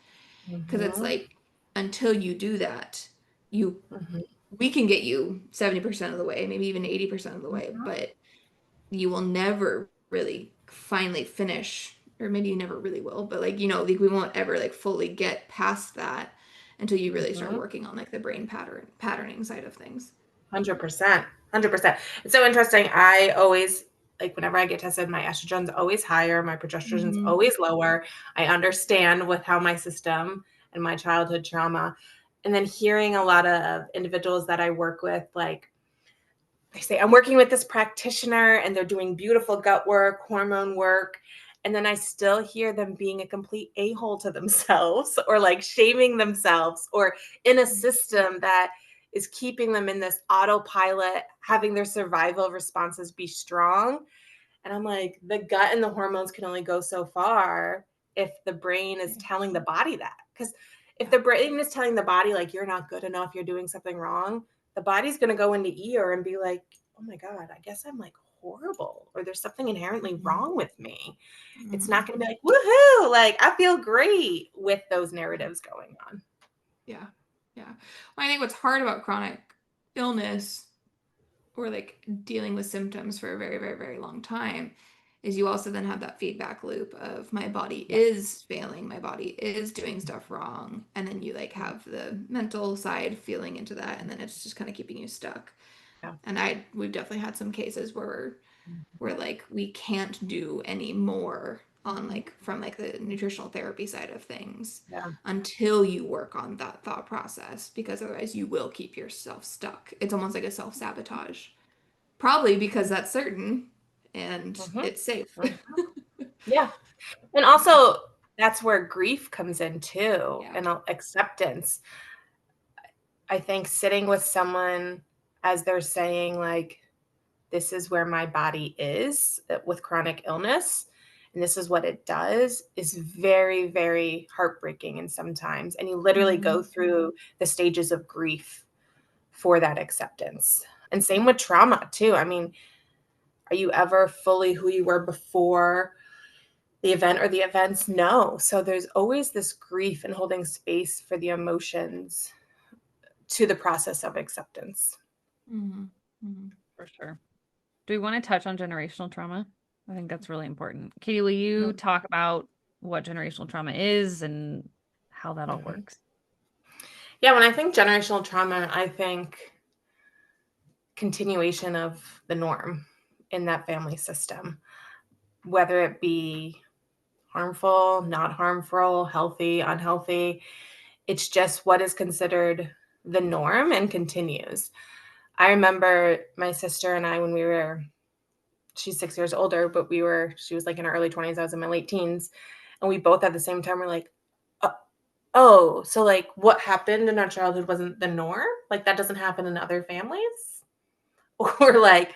because it's like until you do that, we can get you 70% of the way, maybe even 80% of the way, but you will never really finally finish, or maybe you never really will, but like, like we won't ever like fully get past that until you really start working on like the brain patterning side of things. 100%. 100%. It's so interesting. I always, like, whenever I get tested, my estrogen's always higher, my progesterone's always lower. I understand with how my system and my childhood trauma. And then hearing a lot of individuals that I work with, like, they say, I'm working with this practitioner and they're doing beautiful gut work, hormone work. And then I still hear them being a complete a-hole to themselves or like shaming themselves or in a system that is keeping them in this autopilot, having their survival responses be strong. And I'm like, the gut and the hormones can only go so far if the brain is telling the body that. Because if the brain is telling the body, like, you're not good enough, you're doing something wrong, the body's going to go into ER and be like, oh my God, I guess I'm like horrible, or there's something inherently wrong with me. It's not going to be like, woohoo, like I feel great with those narratives going on. Yeah. Yeah. Well, I think what's hard about chronic illness or like dealing with symptoms for a very, very, very long time is you also then have that feedback loop of my body is failing, my body is doing stuff wrong. And then you like have the mental side feeling into that. And then it's just kind of keeping you stuck. Yeah. And we've definitely had some cases where we're like, we can't do any more on like from like the nutritional therapy side of things until you work on that thought process, because otherwise you will keep yourself stuck. It's almost like a self-sabotage. Probably because that's certain and it's safe. Yeah. And also that's where grief comes in too, and acceptance. I think sitting with someone as they're saying, like, this is where my body is with chronic illness, and this is what it does, is very, very heartbreaking. And sometimes, and you literally go through the stages of grief for that acceptance. And same with trauma too. I mean, are you ever fully who you were before the event or the events? No. So there's always this grief and holding space for the emotions to the process of acceptance. For sure. Do we want to touch on generational trauma? I think that's really important. Katie, will you talk about what generational trauma is and how that all works? Yeah, when I think generational trauma, I think continuation of the norm in that family system, whether it be harmful, not harmful, healthy, unhealthy. It's just what is considered the norm and continues. I remember my sister and I, when she's 6 years older, but she was like in her early 20s, I was in my late teens. And we both at the same time were like, oh, so like what happened in our childhood wasn't the norm? Like that doesn't happen in other families? Or like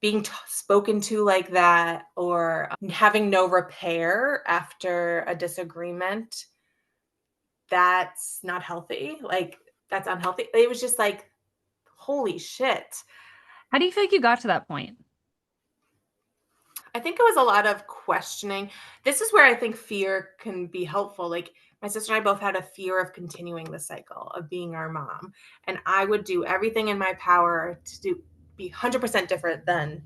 being spoken to like that, or having no repair after a disagreement that's not healthy. Like, that's unhealthy. It was just like, holy shit. How do you feel like you got to that point? I think it was a lot of questioning. This is where I think fear can be helpful. Like, my sister and I both had a fear of continuing the cycle of being our mom. And I would do everything in my power to be 100% different than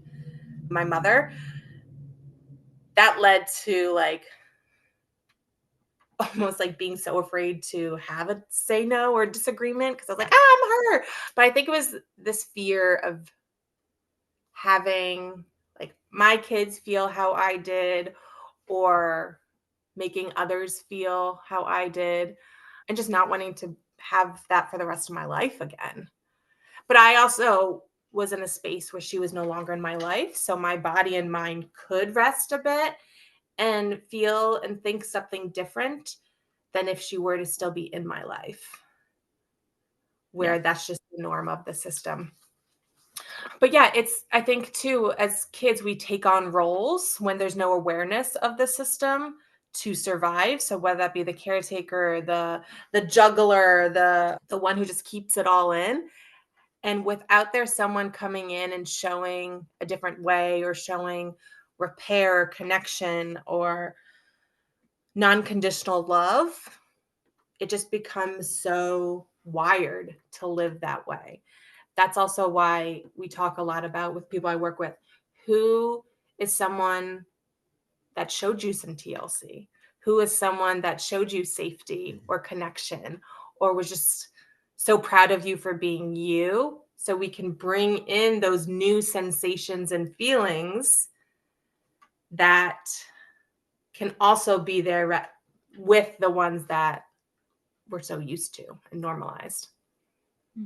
my mother. That led to like almost like being so afraid to have a say no or disagreement because I was like, I'm her. But I think it was this fear of having like my kids feel how I did or making others feel how I did and just not wanting to have that for the rest of my life again. But I also was in a space where she was no longer in my life. So my body and mind could rest a bit and feel and think something different than if she were to still be in my life, Yeah. where that's just the norm of the system. But yeah, it's, I think too, as kids, we take on roles when there's no awareness of the system to survive. So whether that be the caretaker, the juggler, the one who just keeps it all in. And without there someone coming in and showing a different way or showing repair, connection, or non-conditional love, it just becomes so wired to live that way. That's also why we talk a lot about with people I work with, who is someone that showed you some TLC? Who is someone that showed you safety or connection or was just so proud of you for being you? So we can bring in those new sensations and feelings that can also be there with the ones that we're so used to and normalized.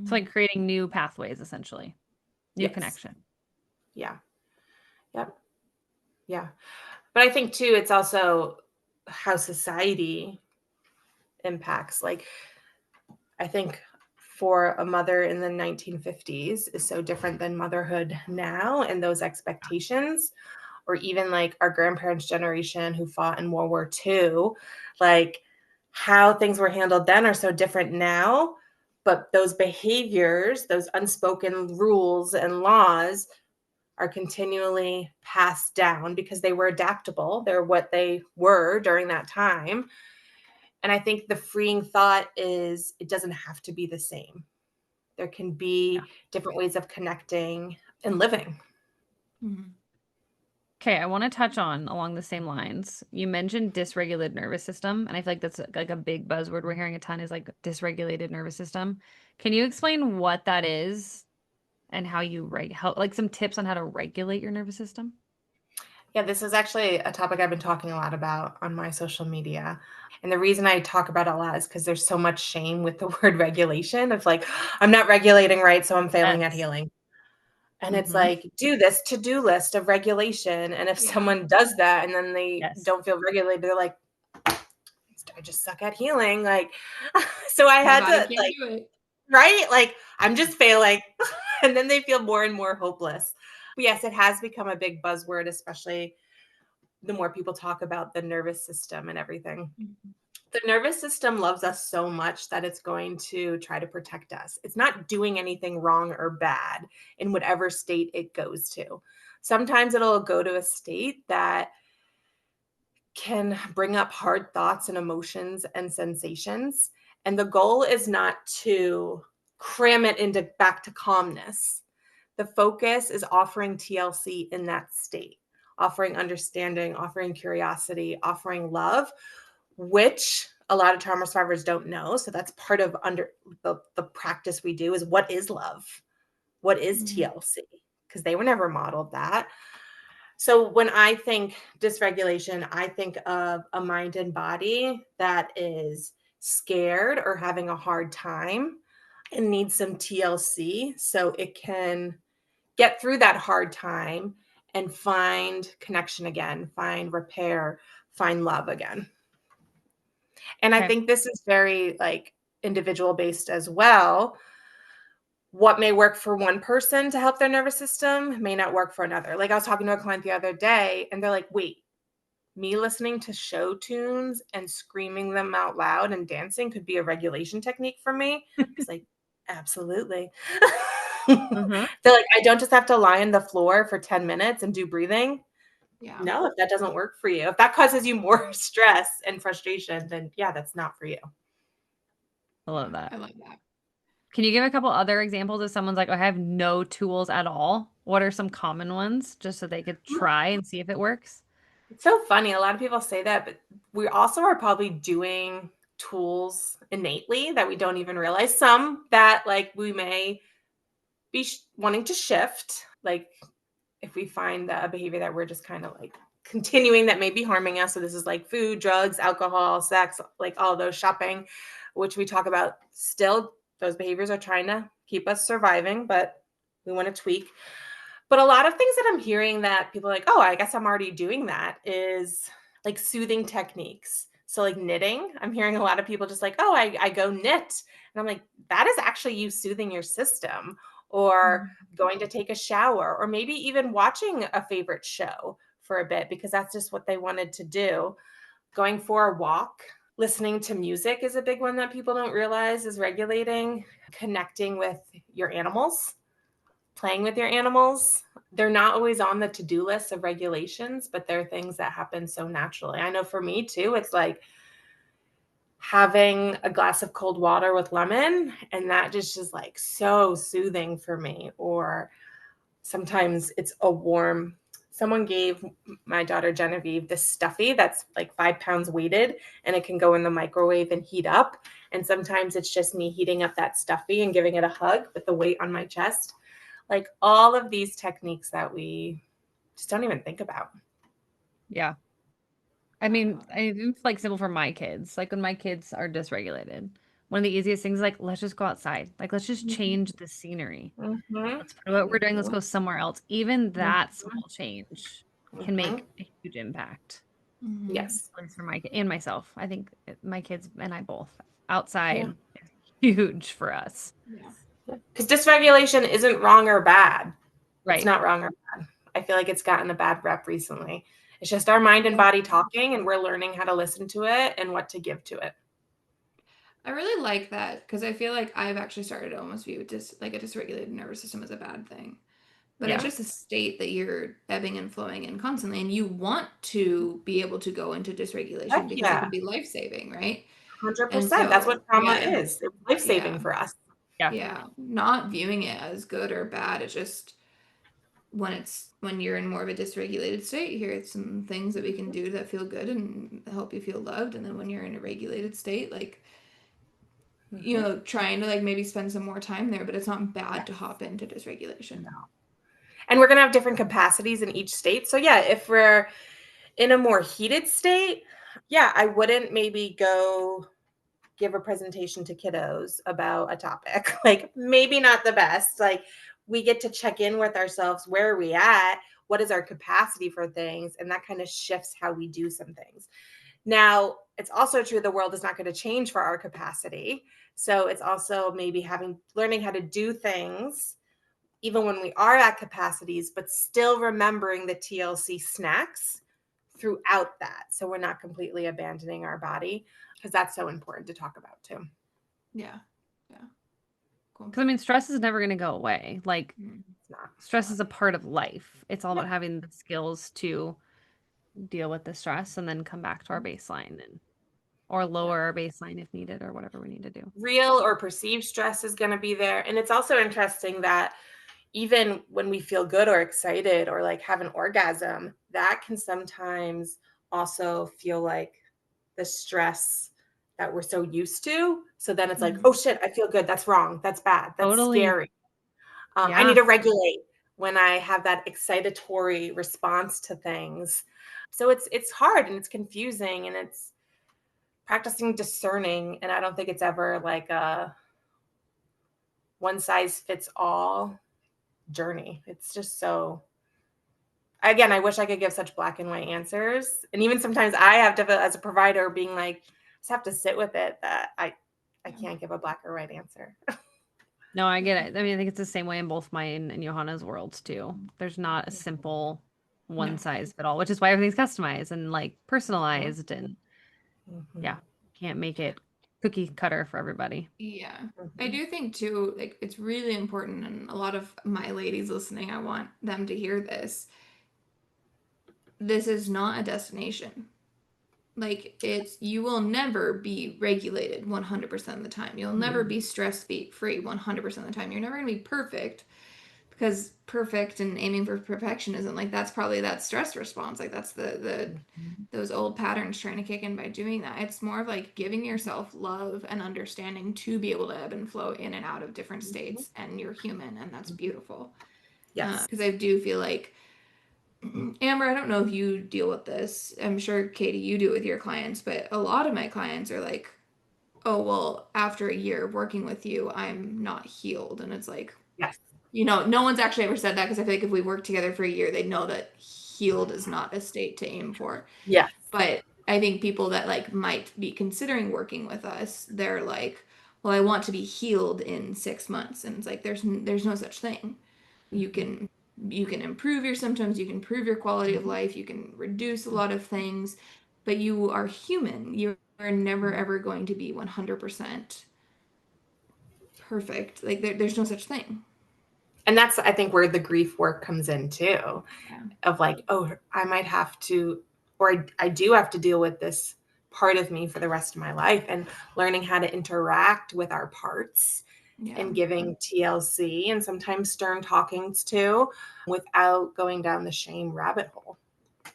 It's like creating new pathways, essentially, new Yes. connection. Yeah. Yep. Yeah. But I think too, it's also how society impacts. Like, I think for a mother in the 1950s is so different than motherhood now and those expectations, or even like our grandparents' generation who fought in World War II, like how things were handled then are so different now. But those behaviors, those unspoken rules and laws are continually passed down because they were adaptable. They're what they were during that time. And I think the freeing thought is it doesn't have to be the same. There can Yeah. be different ways of connecting and living. Okay, I want to touch on along the same lines. You mentioned dysregulated nervous system, and I feel like that's like a big buzzword we're hearing a ton is like dysregulated nervous system. Can you explain what that is and how you help like some tips on how to regulate your nervous system? Yeah, this is actually a topic I've been talking a lot about on my social media. And the reason I talk about it a lot is because there's so much shame with the word regulation of like, I'm not regulating right, so I'm failing at Yes. healing. And it's Mm-hmm. like, do this to-do list of regulation. And if Yeah. someone does that and then they Yes. don't feel regulated, they're like, I just suck at healing. Like, so I My had body to can't like, do it. right? Like, I'm just failing. And then they feel more and more hopeless. But yes, it has become a big buzzword, especially the more people talk about the nervous system and everything. The nervous system loves us so much that it's going to try to protect us. It's not doing anything wrong or bad in whatever state it goes to. Sometimes it'll go to a state that can bring up hard thoughts and emotions and sensations. And the goal is not to cram it into back to calmness. The focus is offering TLC in that state, offering understanding, offering curiosity, offering love, which a lot of trauma survivors don't know. So that's part of under the practice we do is what is love? What is TLC? Because they were never modeled that. So when I think dysregulation, I think of a mind and body that is scared or having a hard time and needs some TLC so it can get through that hard time and find connection again, find repair, find love again. And I Okay. think this is very like individual based as well. What may work for one person to help their nervous system may not work for another. Like I was talking to a client the other day and they're like, wait, me listening to show tunes and screaming them out loud and dancing could be a regulation technique for me. It's like, absolutely. Uh-huh. They're like, I don't just have to lie on the floor for 10 minutes and do breathing. Yeah. No, if that doesn't work for you, if that causes you more stress and frustration, then yeah, that's not for you. I love that. I love that. Can you give a couple other examples if someone's like, "Oh, I have no tools at all"? What are some common ones just so they could try and see if it works? It's so funny. A lot of people say that, but we also are probably doing tools innately that we don't even realize. Some that like we may be wanting to shift. Like if we find that a behavior that we're just kind of like continuing that may be harming us. So this is like food, drugs, alcohol, sex, like all those shopping, which we talk about still. Those behaviors are trying to keep us surviving, but we want to tweak. But a lot of things that I'm hearing that people are like, oh, I guess I'm already doing that is like soothing techniques. So like knitting, I'm hearing a lot of people just like, oh, I go knit. And I'm like, that is actually you soothing your system, or going to take a shower, or maybe even watching a favorite show for a bit because that's just what they wanted to do. Going for a walk, listening to music is a big one that people don't realize is regulating, connecting with your animals, playing with your animals. They're not always on the to-do list of regulations, but they're things that happen so naturally. I know for me too, it's like having a glass of cold water with lemon, and that just is like so soothing for me. Or sometimes it's a warm, someone gave my daughter Genevieve this stuffy that's like 5 pounds weighted, and it can go in the microwave and heat up. And sometimes it's just me heating up that stuffy and giving it a hug with the weight on my chest. Like all of these techniques that we just don't even think about. Yeah. I mean, it's like simple for my kids. Like when my kids are dysregulated, one of the easiest things is like, let's just go outside. Like, let's just change the scenery. Mm-hmm. Let's put what we're doing. Let's go somewhere else. Even that Mm-hmm. small change can Mm-hmm. make a huge impact. Mm-hmm. Yes. At least for my and myself. I think my kids and I both Yeah. outside is huge for us. Yeah. Because dysregulation isn't wrong or bad. It's Right. not wrong or bad. I feel like it's gotten a bad rep recently. It's just our mind and body talking, and we're learning how to listen to it and what to give to it. I really like that because I feel like I've actually started to almost view like a dysregulated nervous system as a bad thing. But it's Yeah. just a state that you're ebbing and flowing in constantly, and you want to be able to go into Heck dysregulation because it yeah. could be life-saving, right? And 100%. That's what so, trauma yeah, is. It's life-saving yeah, for us. Yeah. yeah. Not viewing it as good or bad. It's just when you're in more of a dysregulated state, here are some things that we can do that feel good and help you feel loved. And then when you're in a regulated state, like Mm-hmm. trying to like maybe spend some more time there, but it's not bad to Yes. hop into dysregulation. No. And we're going to have different capacities in each state. So yeah, if we're in a more heated state, yeah, I wouldn't maybe go give a presentation to kiddos about a topic. Like maybe not the best. Like we get to check in with ourselves. Where are we at? What is our capacity for things? And that kind of shifts how we do some things. Now, it's also true the world is not going to change for our capacity. So it's also maybe learning how to do things even when we are at capacities, but still remembering the TLC snacks throughout that. So we're not completely abandoning our body, because that's so important to talk about too. Yeah. Yeah. Cool. Because I mean, stress is never going to go away. Like, It's not. stress is a part of life. It's all Yep. about having the skills to deal with the stress and then come back to our baseline and or lower our baseline if needed or whatever we need to do. Real or perceived stress is going to be there. And it's also interesting that even when we feel good or excited or like have an orgasm, that can sometimes also feel like the stress that we're so used to. So then it's like, oh shit, I feel good. That's wrong. That's bad. That's Totally. scary. I need Yeah. to regulate when I have that excitatory response to things. So it's hard and it's confusing and it's practicing discerning. And I don't think it's ever like a one size fits all journey. It's just so, again, I wish I could give such black and white answers. And even sometimes I have to, as a provider, being like, just have to sit with it that I can't give a black or white answer. No, I get it. I mean, I think it's the same way in both mine and Johanna's worlds too. There's not a simple one No. size fit all, which is why everything's customized and like personalized and Mhm. yeah, can't make it cookie cutter for everybody. Yeah. I Mhm. do think too, like it's really important, and a lot of my ladies listening, I want them to hear this. This is not a destination. Like you will never be regulated 100% of the time. You'll never be stress free 100% of the time. You're never going to be perfect, because perfect and aiming for perfection isn't like, that's probably that stress response. Like that's the Mhm. those old patterns trying to kick in by doing that. It's more of like giving yourself love and understanding to be able to ebb and flow in and out of different Mhm. states, and you're human, and that's beautiful. Yes. Because I do feel like, Amber, I don't know if you deal with this. I'm sure, Katie, you do it with your clients, but a lot of my clients are like, oh, well, after a year of working with you, I'm not healed. And it's like, Yes. no one's actually ever said that, because I feel like if we worked together for a year, they'd know that healed is not a state to aim for. Yes. But I think people that like might be considering working with us, they're like, well, I want to be healed in 6 months. And it's like, there's no such thing. You Mhm. can you can improve your symptoms, you can improve your quality of Mhm. life, you can reduce a lot of things, but you are human. You are never Mhm. ever going to be 100% perfect. Like there's no such thing. And that's, I think, where the grief work comes in too, Yeah. of like, oh, I might have to, or I do have to deal with this part of me for the rest of my life, and learning how to interact with our parts Yeah. and giving TLC and sometimes stern talkings too, without going down the shame rabbit hole.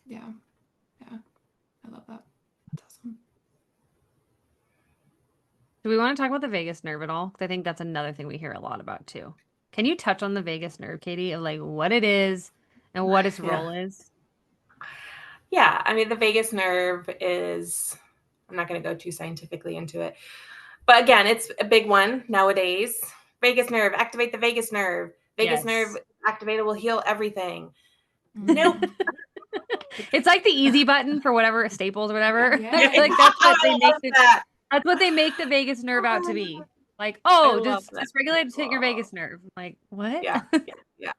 Yeah. Yeah. I love that. That's awesome. Do we want to talk about the vagus nerve at all? Because I think that's another thing we hear a lot about too. Can you touch on the vagus nerve, Katie, of like what it is and what its Yeah. role is? Yeah. I mean, the vagus nerve is, I'm not going to go too scientifically into it, but again, it's a big one nowadays. Vagus nerve, activate the vagus nerve. Vagus nerve Yes. activated will heal everything. Nope. Mm-hmm. It's like the easy button for whatever staples or whatever. Yeah, Yeah. Like that's what I they make love that. that's what they make the vagus nerve out to be. Like, I oh, love just that. dysregulated to hit your Oh, vagus nerve. Like, what? yeah, yeah, yeah.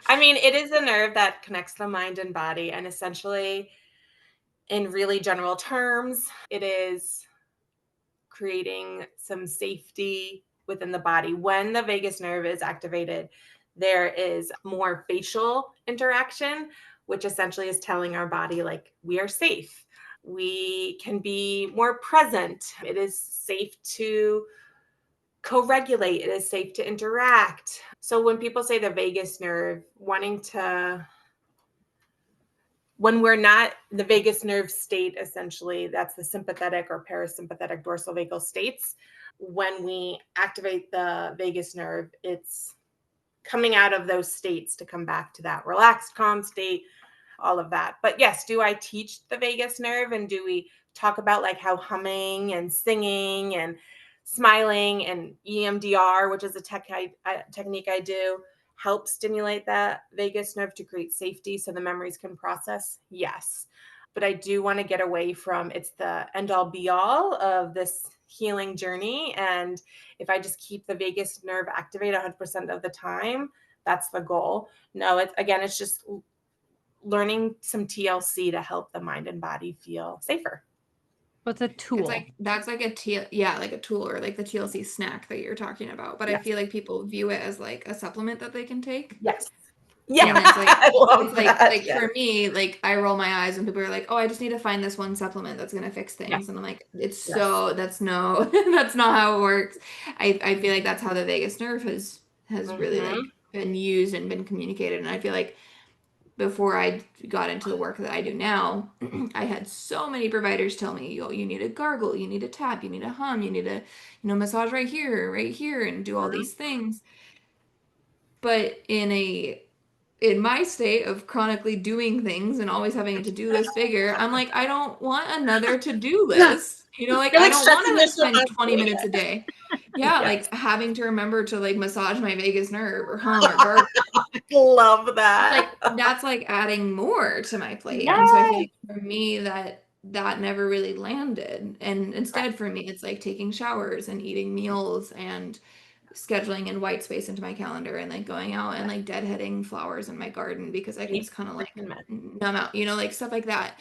I mean, it is a nerve that connects the mind and body, and essentially, in really general terms, it is creating some safety within the body. When the vagus nerve is activated, there is more facial interaction, which essentially is telling our body, like, we are safe. We can be more present. It is safe to co-regulate. It is safe to interact. So when people say the vagus nerve, when we're not the vagus nerve state, essentially, that's the sympathetic or parasympathetic dorsal vagal states. When we activate the vagus nerve, it's coming out of those states to come back to that relaxed, calm state, all of that. But yes, do I teach the vagus nerve, and do we talk about like how humming and singing and smiling and EMDR, which is a technique I do, help stimulate that vagus nerve to create safety so the memories can process? Yes. But I do want to get away from it's the end all be all of this healing journey. And if I just keep the vagus nerve activated 100% of the time, that's the goal. No, it's just learning some TLC to help the mind and body feel safer. What's a It's tool? like that's like yeah, like a tool, or like the TLC snack that you're talking about. But I Yes. feel like people view it as like a supplement that they can take. Yes. And Yeah. it's like I it's love like that. like Yes. for me, like I roll my eyes when people are like, "Oh, I just need to find this one supplement that's gonna fix Yes. things," and I'm like, "It's Yes. so that's no, that's not how it works." I feel like that's how the vagus nerve has really Mm-hmm. like been used and been communicated, and I feel like before I got into the work that I do now, I had so many providers tell me, "Yo, you need a gargle, you need a tap, you need a hum, you need a, massage right here, and do all these things." But in my state of chronically doing things and always having a to-do list figure, I'm like, I don't want another to-do Yeah. list. Like You're I like don't want to stressing like yourself spend out 20 doing minutes a it. day. Yeah, Yes. like having to remember to like massage my vagus nerve or hum or gargle. Love It's that. like that's like adding more to my plate. And so I feel Yes. like for me that never really landed. And Right. instead for me it's like taking showers and eating meals and scheduling in white space into my calendar and like going out and like deadheading flowers in my garden because I can just kind of like numb out, like stuff like that.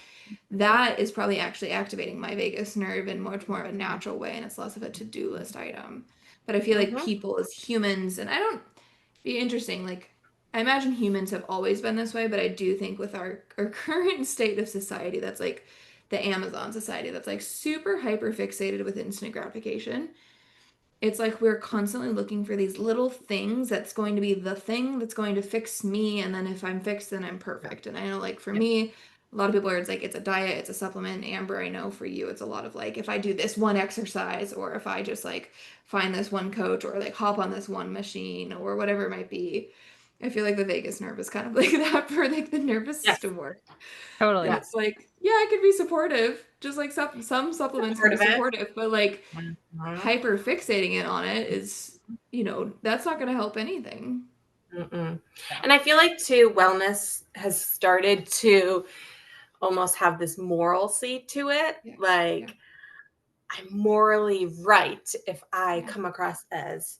That is probably actually activating my vagus nerve in much more of a natural way, and it's less of a to-do list item. But I feel like people as humans, and I don't be interesting, like I imagine humans have always been this way, but I do think with our current state of society, that's like the Amazon society that's like super hyper fixated with instant gratification. It's like we're constantly looking for these little things that's going to be the thing that's going to fix me. And then if I'm fixed, then I'm perfect. And I know, like, for me, a lot of people are, it's like, it's a diet, it's a supplement. Amber, I know for you, it's a lot of like, if I do this one exercise, or if I just like find this one coach, or like hop on this one machine, or whatever it might be. I feel like the vagus nerve is kind of like that for like the nervous system work. Totally. And it's like, yeah, it could be supportive, just like some supplements can be supportive, but like hyper fixating it on it is, that's not going to help anything. And I feel like too, wellness has started to almost have this moralcy to it. Like, I'm morally right if I come across as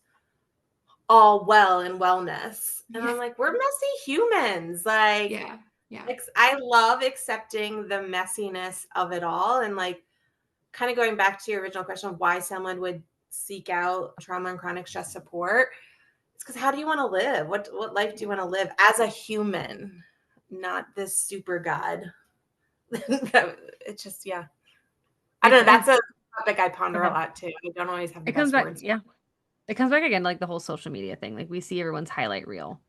all well in wellness. And I'm like, we're messy humans. Like, I love accepting the messiness of it all. And like, kind of going back to your original question of why someone would seek out trauma and chronic stress support. It's because how do you want to live? What life do you want to live as a human, not this super god? It's just, I don't know. That's a topic I ponder a lot too. I don't always have the best words. It comes back again, like the whole social media thing. Like we see everyone's highlight reel.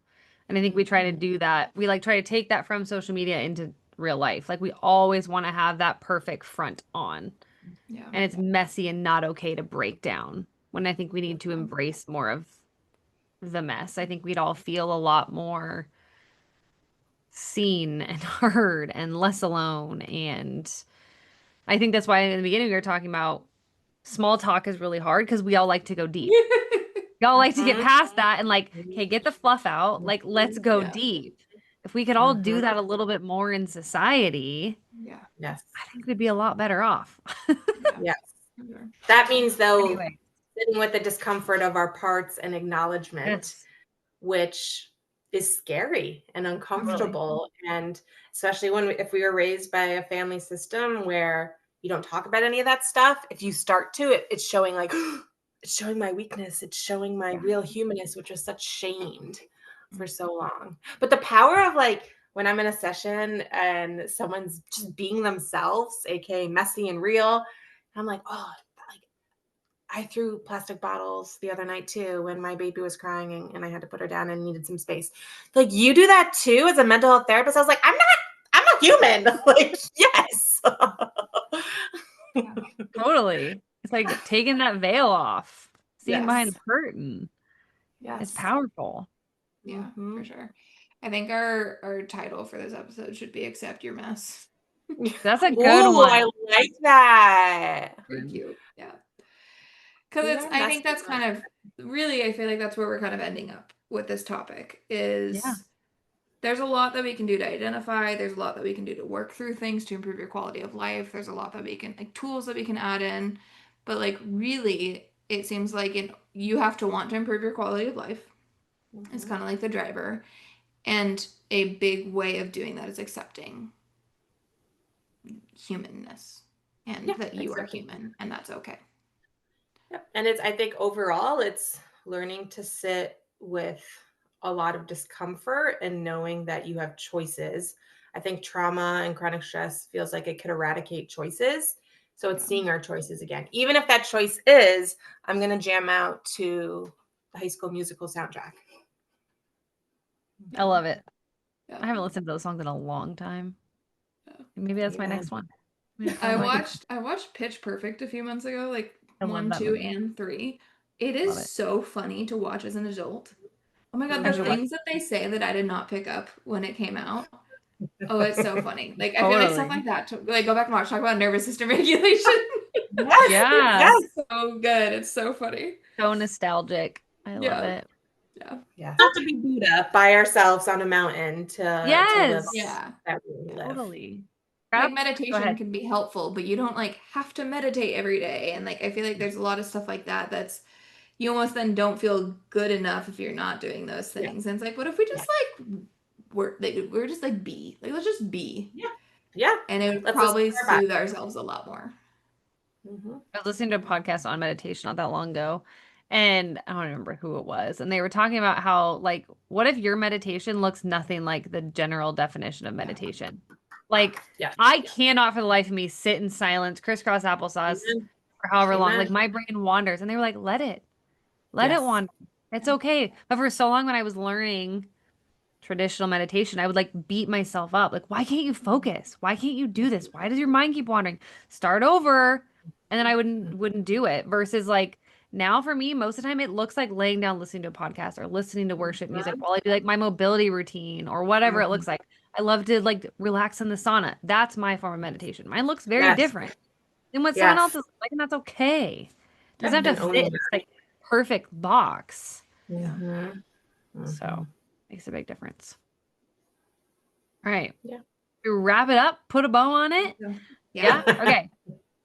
And I think we try to do that. We like try to take that from social media into real life. Like we always want to have that perfect front on. Yeah. And it's messy and not okay to break down, when I think we need to embrace more of the mess. I think we'd all feel a lot more seen and heard and less alone. And I think that's why in the beginning we were talking about small talk is really hard because we all like to go deep. We all like to get past that and like, okay, get the fluff out. Like, let's go deep. If we could all do that a little bit more in society, I think we'd be a lot better off. Yes. That means though, sitting with the discomfort of our parts and acknowledgement, which is scary and uncomfortable. And especially if we were raised by a family system where you don't talk about any of that stuff, if you start to, it's showing like, it's showing my weakness. It's showing my real humanness, which was such shamed for so long. But the power of like, when I'm in a session and someone's just being themselves, aka messy and real, I'm like, oh, like I threw plastic bottles the other night too when my baby was crying and I had to put her down and needed some space. Like, you do that too as a mental health therapist. I was like, I'm a human. Like, yes. Totally. It's like taking that veil off, seeing behind the curtain. It's powerful. Yeah, for sure. I think our title for this episode should be "Accept Your Mess." That's a good one. I like that. Very cute. Yeah. Because I think that's kind of really, I feel like that's where we're kind of ending up with this topic is there's a lot that we can do to identify. There's a lot that we can do to work through things to improve your quality of life. There's a lot that we can, like tools that we can add in. But like really, it seems like you have to want to improve your quality of life. It's kind of like the driver. And a big way of doing that is accepting humanness and that you are human and that's okay. And I think overall, it's learning to sit with a lot of discomfort and knowing that you have choices. I think trauma and chronic stress feels like it could eradicate choices. So it's seeing our choices again. Even if that choice is, I'm going to jam out to the High School Musical soundtrack. I love it. I haven't listened to those songs in a long time. Maybe that's my next one. I watched Pitch Perfect a few months ago, like 1, 2, and 3. It is so funny to watch as an adult. Oh my God, the things that they say that I did not pick up when it came out. Oh, it's so funny. Like, I feel like stuff like that, like, go back and watch, talk about nervous system regulation. It's so good. It's so funny. So nostalgic. I love it. Yeah. Not to be beat up by ourselves on a mountain to live. That we live. Totally. Like meditation can be helpful, but you don't like have to meditate every day. And like I feel like there's a lot of stuff like that that's you almost then don't feel good enough if you're not doing those things. And it's like, what if we just like we're just like be like, let's just be. Yeah. And it would Let's listen probably to our body. soothe ourselves a lot more. I was listening to a podcast on meditation not that long ago, and I don't remember who it was. And they were talking about how, like, what if your meditation looks nothing like the general definition of meditation? Like, I cannot for the life of me sit in silence, crisscross applesauce for however long. Like, my brain wanders. And they were like, let it wander. It's okay. But for so long when I was learning traditional meditation, I would like beat myself up. Like, why can't you focus? Why can't you do this? Why does your mind keep wandering? Start over. And then I wouldn't do it. Versus like now for me, most of the time it looks like laying down listening to a podcast or listening to worship music while I do like my mobility routine or whatever it looks like. I love to like relax in the sauna. That's my form of meditation. Mine looks very different than what someone else is like, and that's okay. It doesn't have to fit in this like perfect box. So makes a big difference. All right. To wrap it up, put a bow on it. Yeah. Okay.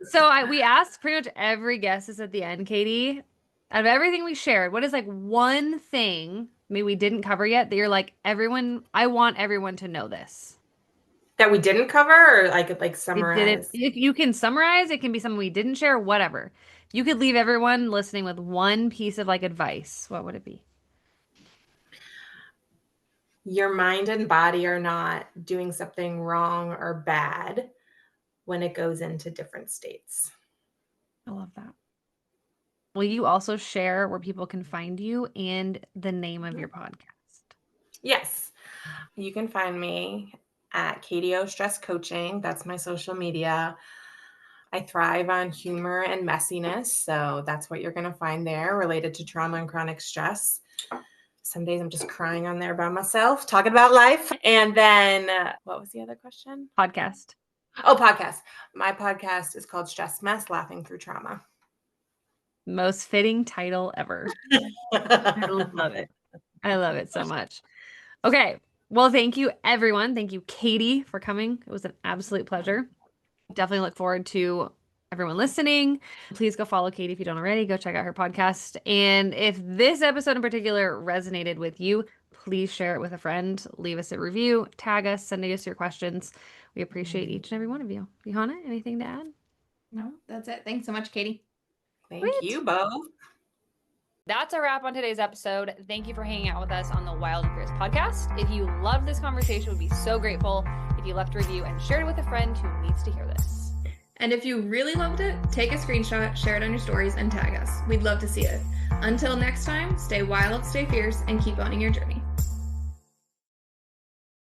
So we asked pretty much every guest this at the end, Katie. Out of everything we shared, what is like one thing maybe we didn't cover yet that you're like, I want everyone to know this? That we didn't cover, or I could like summarize? If you can summarize, it can be something we didn't share, whatever. You could leave everyone listening with one piece of like advice. What would it be? Your mind and body are not doing something wrong or bad when it goes into different states. I love that. Will you also share where people can find you and the name of your podcast? Yes. You can find me at KDO Stress Coaching. That's my social media. I thrive on humor and messiness. So that's what you're going to find there related to trauma and chronic stress. Some days I'm just crying on there by myself, talking about life. And then what was the other question? Podcast. Oh, podcast. My podcast is called Stress Mess, Laughing Through Trauma. Most fitting title ever. I love it. I love it so much. Okay. Well, thank you, everyone. Thank you, Katie, for coming. It was an absolute pleasure. Definitely look forward to everyone listening. Please go follow Katie if you don't already. Go check out her podcast. And if this episode in particular resonated with you, please share it with a friend. Leave us a review, tag us, send us your questions. We appreciate each and every one of you. Johanna, anything to add? No, that's it. Thanks so much, Katie. Thank you both. That's a wrap on today's episode. Thank you for hanging out with us on the Wild and Fierce podcast. If you loved this conversation, we'd be so grateful if you left a review and shared it with a friend who needs to hear this. And if you really loved it, take a screenshot, share it on your stories, and tag us. We'd love to see it. Until next time, stay wild, stay fierce, and keep owning your journey.